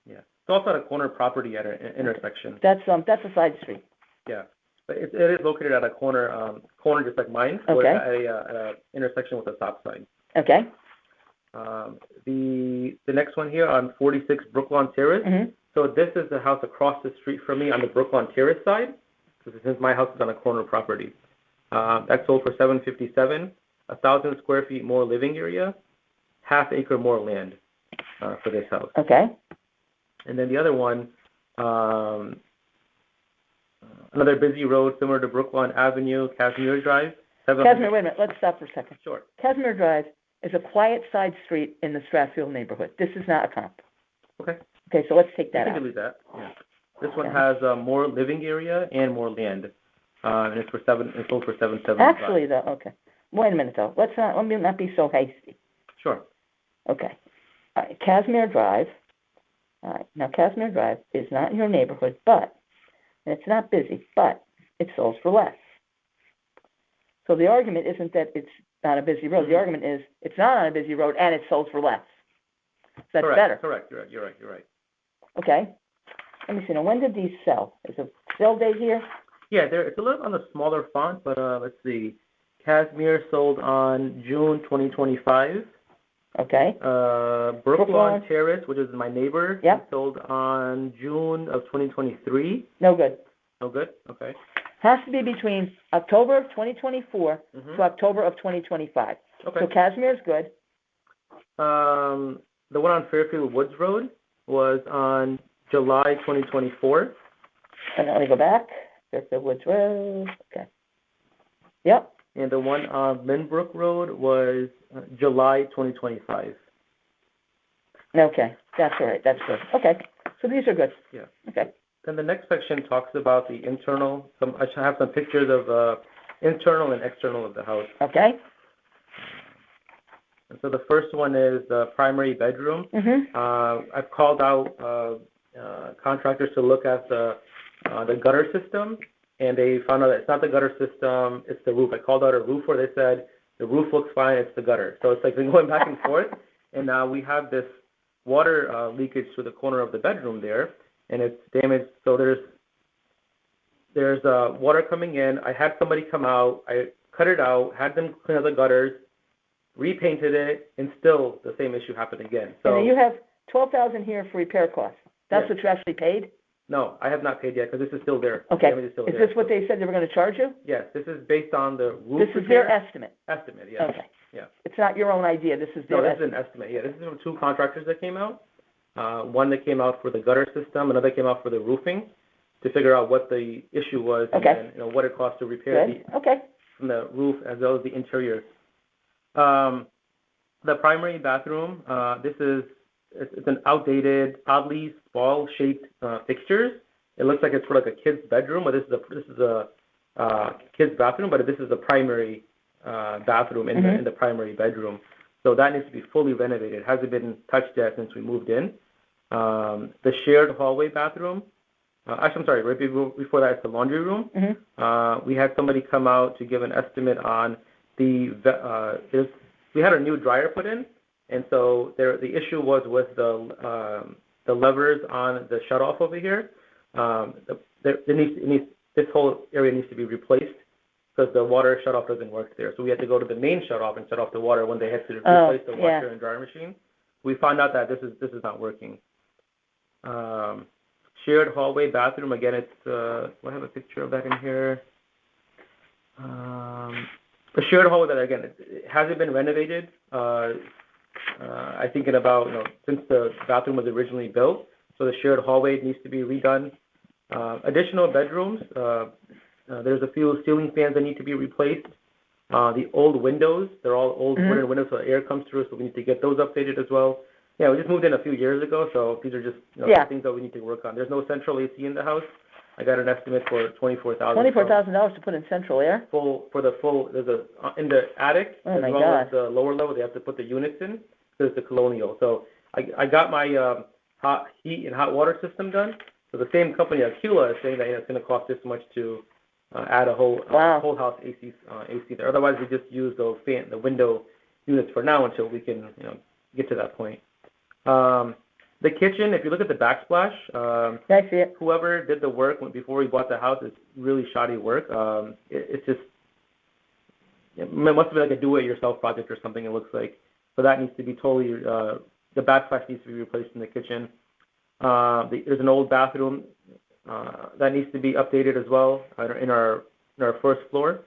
Yeah. It's also at a corner property at an intersection. That's a side street. Yeah. But it is located at a corner just like mine, at a intersection with a stop sign. Okay. The next one here on 46 Brooklawn Terrace. Mm-hmm. So this is the house across the street from me on the Brooklawn Terrace side, since my house is on a corner property. That sold for $757, 1,000 square feet more living area, half acre more land for this house. Okay. And then the other one, another busy road similar to Brooklawn Avenue, Casimir Drive. Casimir, wait a minute. Let's stop for a second. Sure. Casimir Drive is a quiet side street in the Stratfield neighborhood. This is not a comp. Okay. Okay, so let's take that out. You can delete that. Yeah. This one has more living area and more land, and it's sold for $775. Actually, though, okay. Wait a minute, though. Let me not be so hasty. Sure. Okay. All right. Casimir Drive. All right. Now, Casimir Drive is not in your neighborhood, but and it's not busy, but it sells for less. So the argument isn't that it's not a busy road. The argument is it's not on a busy road and it sells for less. So that's better. Correct. You're right. Okay. Let me see. Now, when did these sell? Is a sale date here? Yeah, it's a little on the smaller font, but let's see. Casimir sold on June 2025. Okay. Brooklawn Terrace, which is my neighbor, Yep. sold on June of 2023. No good. No good? Okay. Has to be between October of 2024 Mhm. to October of 2025. Okay. So Casimir is good. The one on Fairfield Woods Road was on July 2024. And let me go back. Fairfield Woods Road. Okay. Yep. And the one on Lynbrook Road was July 2025. Okay. That's all right. That's good. Okay. So these are good. Yeah. Okay. Then the next section talks about the internal. I should have some pictures of internal and external of the house. Okay. And so the first one is the primary bedroom. Mm-hmm. I've called out contractors to look at the gutter system, and they found out that it's not the gutter system, it's the roof. I called out a roofer. They said the roof looks fine, it's the gutter. So it's like been going back and forth, and now we have this water leakage through the corner of the bedroom there, and it's damaged. So there's water coming in. I had somebody come out. I cut it out, had them clean out the gutters, repainted it, and still the same issue happened again. So and you have $12,000 here for repair costs. That's what you actually paid? No, I have not paid yet because this is still there. Okay. Damage is still Is there. this what they said they were going to charge you? Yes, this is based on the roof. This is their repair. estimate. Estimate, yes. Okay. Yeah. It's not your own idea. This is their No, this is estimate. an estimate. Yeah, this is from two contractors that came out. One that came out for the gutter system, another came out for the roofing to figure out what the issue was Okay. and what it cost to repair Good. Okay. from the roof as well as the interior. The primary bathroom, it's an outdated, oddly small-shaped fixtures. It looks like it's for like a kid's bedroom, but this is a kid's bathroom, but this is the primary bathroom in the primary bedroom. So that needs to be fully renovated. It hasn't been touched yet since we moved in. The shared hallway bathroom, actually, I'm sorry, right before that, it's the laundry room. Mm-hmm. We had somebody come out to give an estimate on we had a new dryer put in, and so the issue was with the levers on the shutoff over here. This whole area needs to be replaced because the water shutoff doesn't work there. So we had to go to the main shutoff and shut off the water when they had to replace the washer and dryer machine. We found out that this is not working. Shared hallway bathroom, again, it's do I have a picture of that in here? The shared hallway, that again, it hasn't been renovated. I think in about since the bathroom was originally built, so the shared hallway needs to be redone. Additional bedrooms, there's a few ceiling fans that need to be replaced. The old windows, they're all old wooden windows, so air comes through, so we need to get those updated as well. Yeah, we just moved in a few years ago, so these are just things that we need to work on. There's no central AC in the house. I got an estimate for $24,000. $24,000 to put in central air? There's in the attic, as well as the lower level, they have to put the units in, because it's a colonial. So I got my hot heat and hot water system done. So the same company, Aquila, is saying that it's going to cost this much to add a whole house AC there. Otherwise, we just use the window units for now until we can get to that point. The kitchen, if you look at the backsplash, I see it. Whoever did the work before we bought the house, it's really shoddy work. It must have been like a do-it-yourself project or something, it looks like. So that needs to be totally, the backsplash needs to be replaced in the kitchen. There's an old bathroom that needs to be updated as well in our first floor.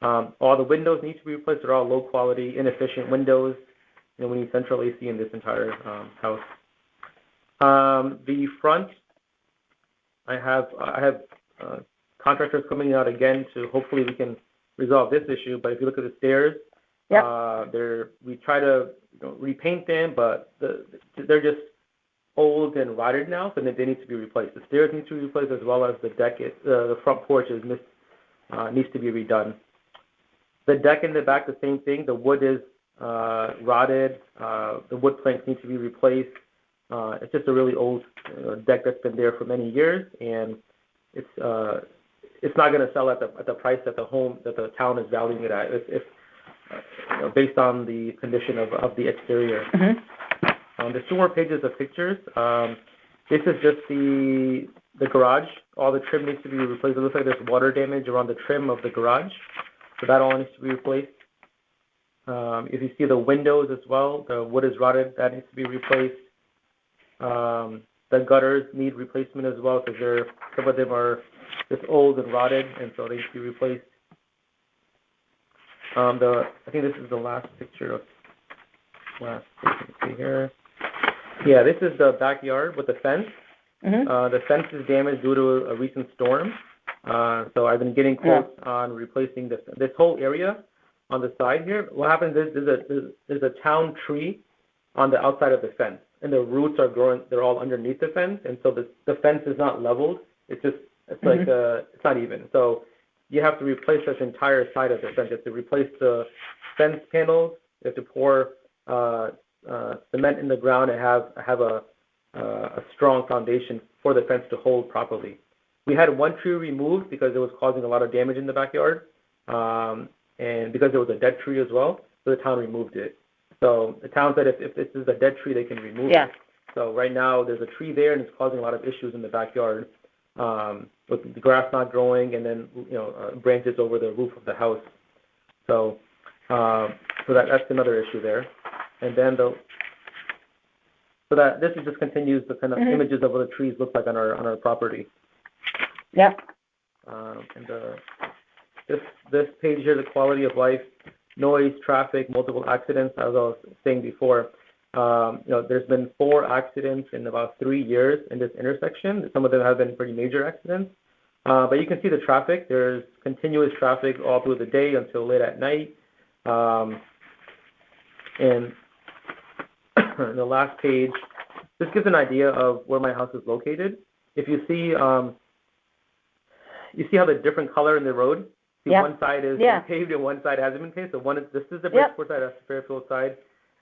All the windows need to be replaced. They're all low-quality, inefficient windows. We need central AC in this entire house. The front, I have contractors coming out again to hopefully we can resolve this issue. But if you look at the stairs, we try to repaint them, but they're just old and rotted now, so they need to be replaced. The stairs need to be replaced as well as the deck. The front porch needs to be redone. The deck in the back, the same thing. The wood is rotted. The wood planks need to be replaced. It's just a really old deck that's been there for many years, and it's not going to sell at the price that the town is valuing it at, if based on the condition of the exterior. Mm-hmm. There's 2 more pages of pictures. This is just the garage. All the trim needs to be replaced. It looks like there's water damage around the trim of the garage, so that all needs to be replaced. If you see the windows as well, the wood is rotted. That needs to be replaced. The gutters need replacement as well because some of them are just old and rotted, and so they need to be replaced. I think this is the last picture. Let me see here. Yeah, this is the backyard with the fence. Mm-hmm. The fence is damaged due to a recent storm. So I've been getting quotes on replacing this whole area on the side here. What happens is there's a town tree on the outside of the fence, and the roots are growing. They're all underneath the fence, and so the fence is not leveled. It's like it's not even. So you have to replace this entire side of the fence. You have to replace the fence panels. You have to pour cement in the ground and have a strong foundation for the fence to hold properly. We had one tree removed because it was causing a lot of damage in the backyard, and because there was a dead tree as well, so the town removed it. So the town said if this is a dead tree, they can remove it. So right now there's a tree there, and it's causing a lot of issues in the backyard, with the grass not growing, and then branches over the roof of the house. So that's another issue there. And then this just continues the kind of images of what the trees look like on our property. Yep. And this page here, the quality of life, noise, traffic, multiple accidents, as I was saying before. There's been 4 accidents in about 3 years in this intersection. Some of them have been pretty major accidents. But you can see the traffic. There's continuous traffic all through the day until late at night. And the last page, this gives an idea of where my house is located. If you see how the different color in the road. See, one side is paved and one side hasn't been paved. So this is the Bridgeport side, that's the Fairfield side.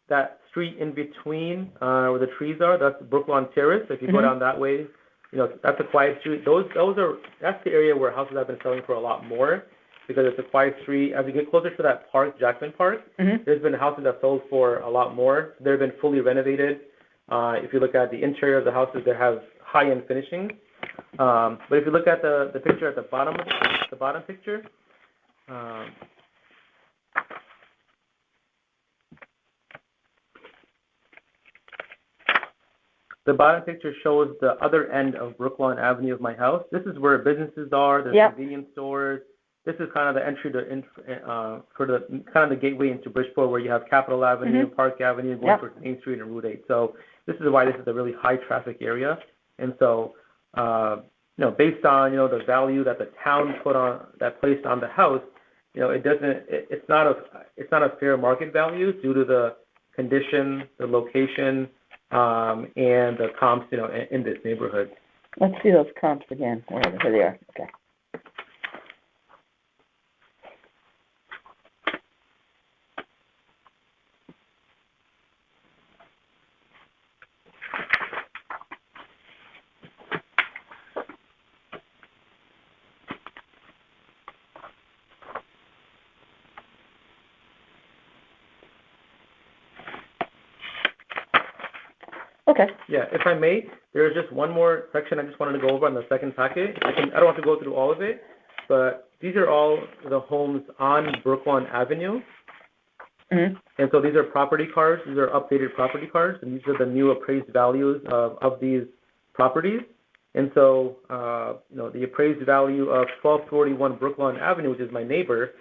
That street in between where the trees are, that's Brooklawn Terrace. If you go down that way, that's a quiet street. That's the area where houses have been selling for a lot more because it's a quiet street. As you get closer to that park, Jackman Park, there's been houses that sold for a lot more. They've been fully renovated. If you look at the interior of the houses, they have high-end finishing. But if you look at the picture at the bottom picture, the bottom picture shows the other end of Brooklawn Avenue of my house. This is where businesses are. There's convenience stores. This is kind of the entry for the kind of the gateway into Bridgeport, where you have Capitol Avenue, Park Avenue, going towards Main Street and Route 8. So this is why this is a really high traffic area. And so, based on the value that the town placed on the house, it's not a fair market value due to the condition, the location, and the comps in this neighborhood. Let's see those comps again. Where they are. Okay. Okay. Yeah, if I may, there's just one more section I just wanted to go over on the second packet. I don't have to go through all of it, but these are all the homes on Brooklawn Avenue. And so these are property cards. These are updated property cards, and these are the new appraised values of these properties. And so, the appraised value of 1241 Brooklawn Avenue, which is my neighbor,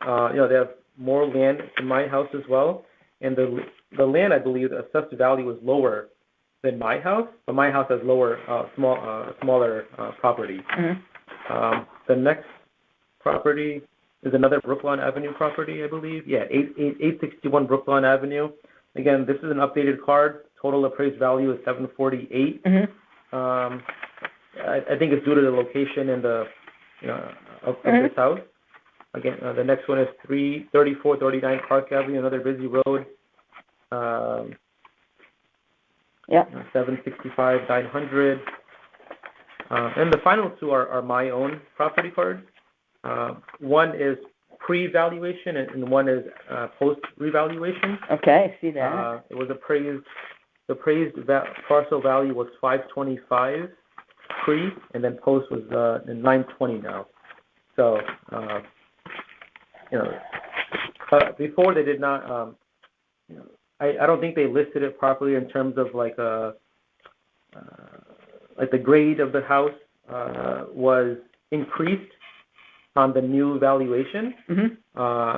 they have more land than my house as well. And the land, I believe, the assessed value is lower than my house, but my house has smaller property. The next property is another Brooklawn Avenue property, I believe. Yeah, 861 Brooklawn Avenue. Again, this is an updated card. Total appraised value is $748. I think it's due to the location and of this house. Again, the next one is 3439 Park Avenue, another busy road. 765 900. And the final two are my own property cards. One is pre-valuation and one is post-revaluation. Okay, I see that. It was appraised. The appraised parcel value was $525 pre, and then post was $920 now. So, before they did not. I don't think they listed it properly in terms of like the grade of the house was increased on the new valuation. Mm-hmm.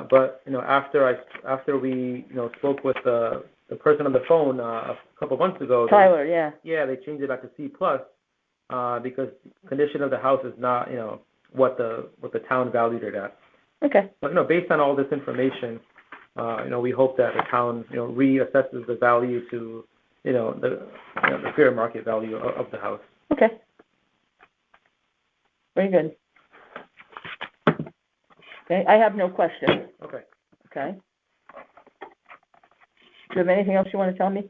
But after we spoke with the person on the phone a couple months ago, Tyler, yeah. Yeah, they changed it back to C plus because condition of the house is not what the town valued it at. Okay. But based on all this information, we hope that the town reassesses the value to the fair market value of the house. Okay. Very good. Okay, I have no questions. Okay. Okay. Do you have anything else you want to tell me?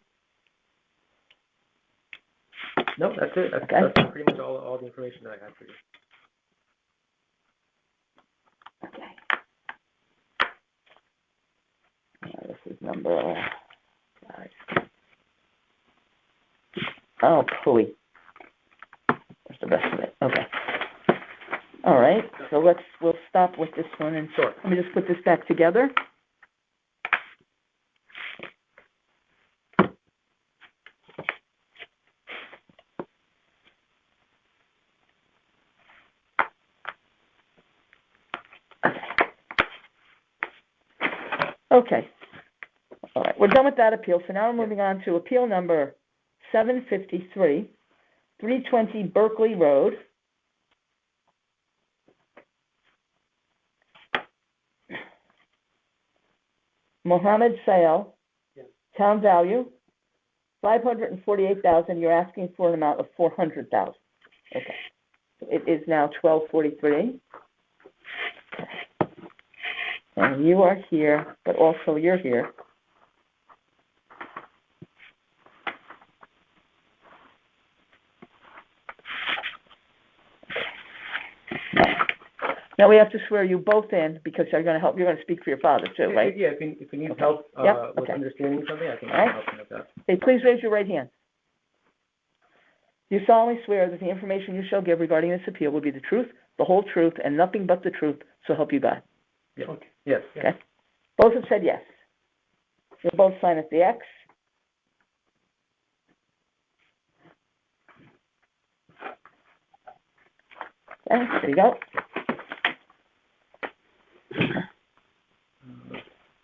No, that's it. That's pretty much all the information that I had for you. Okay. This is number 5. Oh, pooey. Where's the rest of it? Okay. All right. So we'll stop with this one and let me just put this back together. Okay. All right. We're done with that appeal. So now we're moving on to appeal number 753, 320 Berkeley Road. Mohammed Sayal, town value, $548,000. You're asking for an amount of $400,000. Okay. So it is now 1243. And you are here, but also you're here. Now we have to swear you both in because you're going to speak for your father too, right? Yeah, if you need help with understanding something, I can help you with that. Okay, please raise your right hand. Do you solemnly swear that the information you shall give regarding this appeal will be the truth, the whole truth, and nothing but the truth, so help you God? Yes. Okay. Yes. Okay. Both have said yes. You'll both sign at the X. Okay, there you go.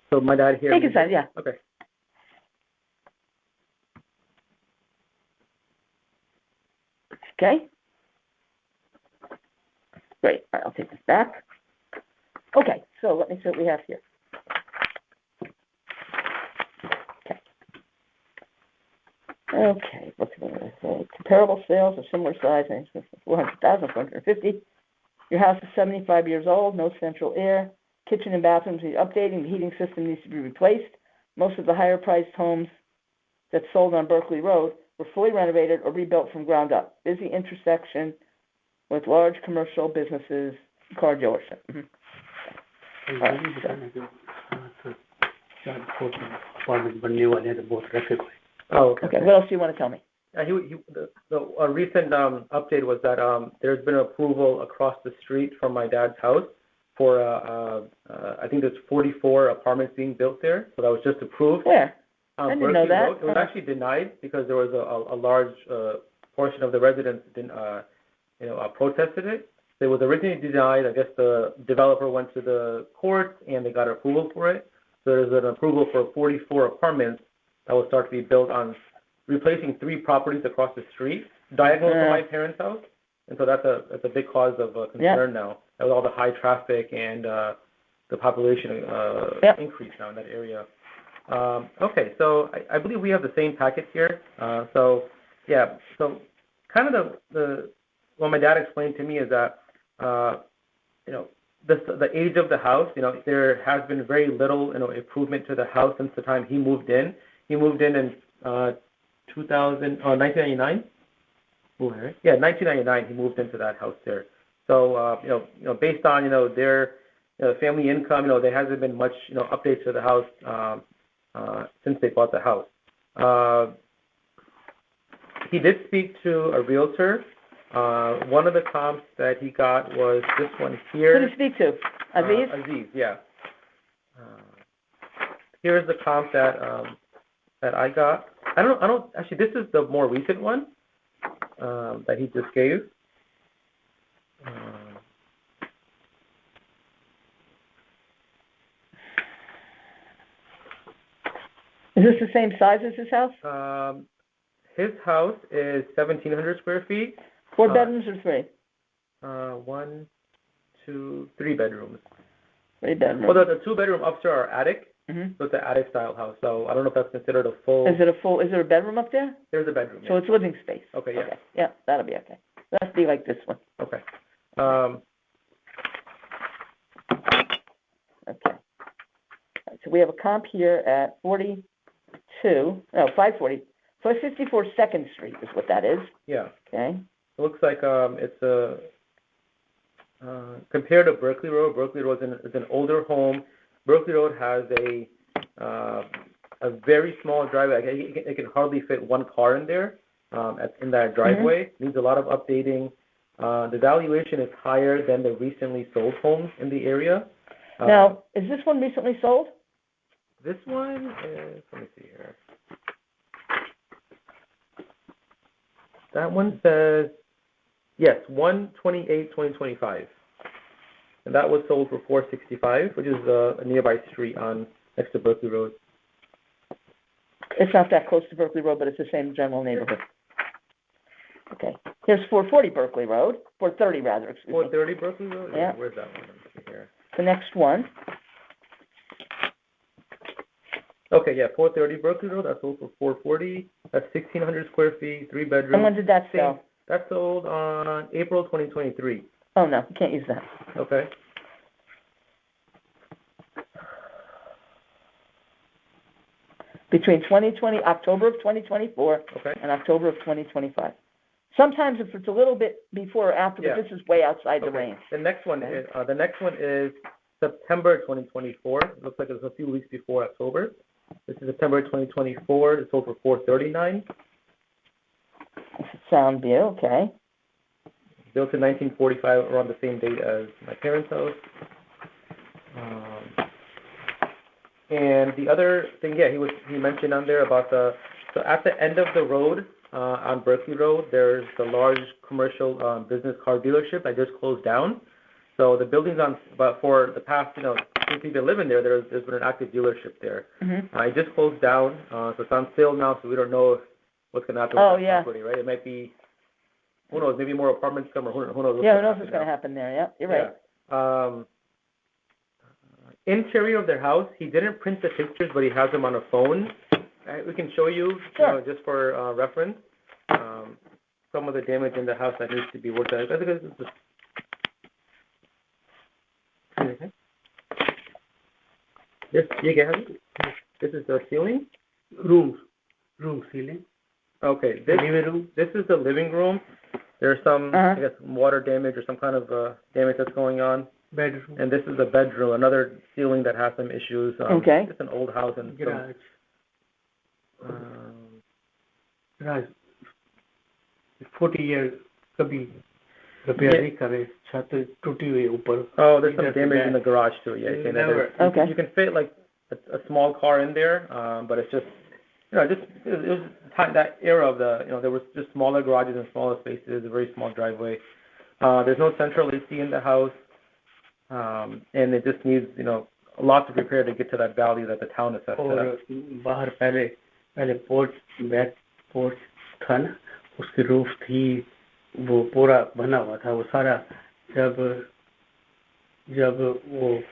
So my dad here. Take his side, yeah. Okay. Okay. Great. All right, I'll take this back. Okay, so let me see what we have here. Okay, what's going to say? Comparable sales of similar size, 400,000, 450. Your house is 75 years old, no central air. Kitchen and bathrooms need updating. The heating system needs to be replaced. Most of the higher-priced homes that sold on Berkeley Road were fully renovated or rebuilt from ground up. Busy intersection with large commercial businesses, car dealership. Oh, okay. Okay. What else do you want to tell me? The recent update was that there's been approval across the street from my dad's house for I think there's 44 apartments being built there. So that was just approved. Where? I didn't know that. Road. It was actually denied because there was a large portion of the residents didn't protested it. So it was originally denied. I guess the developer went to the court and they got approval for it. So there's an approval for 44 apartments that will start to be built on replacing 3 properties across the street, diagonal from my parents' house. And so that's a big cause of concern now. With all the high traffic and the population increase now in that area. Okay, so I believe we have the same packet here. So kind of what my dad explained to me is that the age of the house, there has been very little improvement to the house since the time he moved in. He moved in 1999. right? Yeah, 1999 he moved into that house there. So based on their family income, there hasn't been much updates to the house since they bought the house. He did speak to a realtor. One of the comps that he got was this one here. Who did he speak to? Aziz? Aziz, yeah. Here's the comp that I got. I don't actually. This is the more recent one that he just gave. Is this the same size as his house? His house is 1,700 square feet. 4 bedrooms or 3? 1, 2, 3 bedrooms. 3 bedrooms. Well, the 2-bedroom upstairs are attic, Mm-hmm. so it's an attic style house. So I don't know if that's considered a full. Is there a bedroom up there? There's a bedroom. So it's living space. Okay, yeah. Okay. Yeah, that'll be okay. That'll be like this one. Okay. Okay. So we have a comp here at 540. So it's 54 2nd Street is what that is. Yeah. Okay. It looks like it's a compared to Berkeley Road. Berkeley Road is an older home. Berkeley Road has a very small driveway. It can hardly fit one car in there in that driveway. Mm-hmm. Needs a lot of updating. The valuation is higher than the recently sold homes in the area. Now, is this one recently sold? This one is, let me see here. That one says, yes, 1/28/2025. And that was sold for $465, which is a nearby street next to Berkeley Road. It's not that close to Berkeley Road, but it's the same general neighborhood. Okay. Here's 440 Berkeley Road, 430 rather, excuse me. 430 Berkeley Road? Yeah. Where's that one? Let me see here. The next one. Okay, yeah, 430 Berkeley Road, that sold for $440. That's 1,600 square feet, 3 bedrooms. And when did that sell? That sold on April 2023. Oh, no, you can't use that. Okay. Between October of 2024 and October of 2025. Sometimes if it's a little bit before or after, but this is way outside the range. The next one is September 2024. It looks like it's a few weeks before October. This is September 2024. It sold for $439. Sound view, okay. Built in 1945, around the same date as my parents' house. And the other thing, he mentioned on there about so at the end of the road on Berkeley Road, there's the large commercial business car dealership that just closed down. So the building's but for the past, since we've been living there, there's been an active dealership there. Mm-hmm. It just closed down, so it's on sale now, so we don't know what's going to happen with that property, right? It might be, who knows, maybe more apartments come, or who knows who knows what's going to happen there, yeah, you're right. Interior of their house, he didn't print the pictures, but he has them on a phone. We can show you, just for reference, some of the damage in the house that needs to be worked out. I think this is the ceiling? Room ceiling. Okay, this is the living room. There's some, I guess, water damage or some kind of damage that's going on. Bedroom. And this is the bedroom, another ceiling that has some issues. Okay. It's an old house. And Garage. Garage. 40 years कभी repair नहीं करे, छत टूटी हुई ऊपर. Oh, there's some damage in the garage too. Yeah, okay. You can fit like a small car in there, but it's just, it was that era of there was just smaller garages and smaller spaces, a very small driveway. There's no central AC in the house. And it just needs, lots of repair to get to that value that the town assessed it और बाहर पहले back porch था ना, उसकी roof थी, वो पूरा बना हुआ था, वो सारा जब वो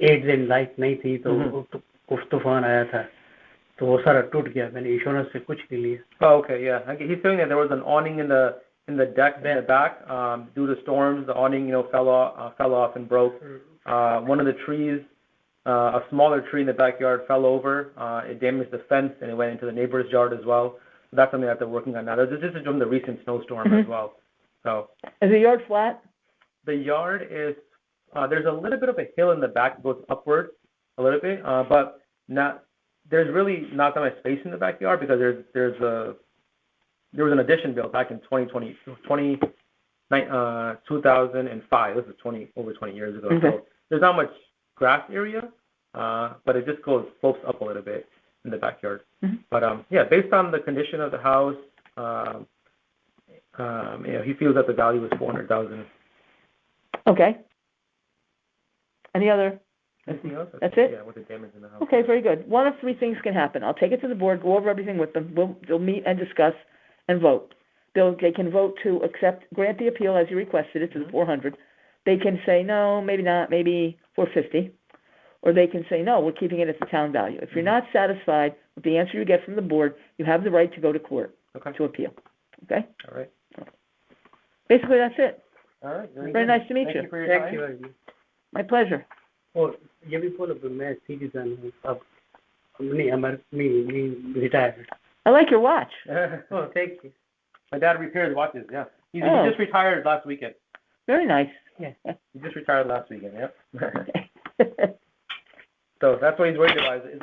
8 दिन लाइट नहीं थी तो कुछ तूफान आया था, तो वो सारा टूट गया. मैंने इंश्योरेंस से कुछ नहीं लिया. Oh, okay, yeah. He's saying that there was an awning in the deck in the back. Due to storms, the awning, fell off and broke. One of the trees, a smaller tree in the backyard, fell over. It damaged the fence and it went into the neighbor's yard as well. That's something that they're working on now. This is from the recent snowstorm as well. So Is the yard flat? the yard is, there's a little bit of a hill in the back that goes upward a little bit, but there's really not that much space in the backyard because there was an addition built back in 2005. This is over 20 years ago. Okay. So there's not much grass area, but it just slopes up a little bit in the backyard. But yeah, based on the condition of the house, he feels that the value is $400,000. Okay. Any other? Anything else? That's it? Yeah, with the damage in the house. Okay, very good. One of three things can happen. I'll take it to the board, go over everything with them. They'll meet and discuss and vote. They can vote to grant the appeal as you requested it to the 400. They can say no, maybe not, maybe 450. Or they can say no, we're keeping it at the town value. If you're not satisfied with the answer you get from the board, you have the right to go to court to appeal. Okay? All right. Basically, that's it. All right. Very nice to meet Thank you. you for your Thank time. you very much. My pleasure. और ये भी बोलो मैं citizen हूँ अब नहीं हमारे me retired. I like your watch. Oh, thank you. My dad repairs watches, yeah. He Oh. just retired last weekend. Very nice. Yeah. He just retired last weekend, yep. So that's what he's worried about is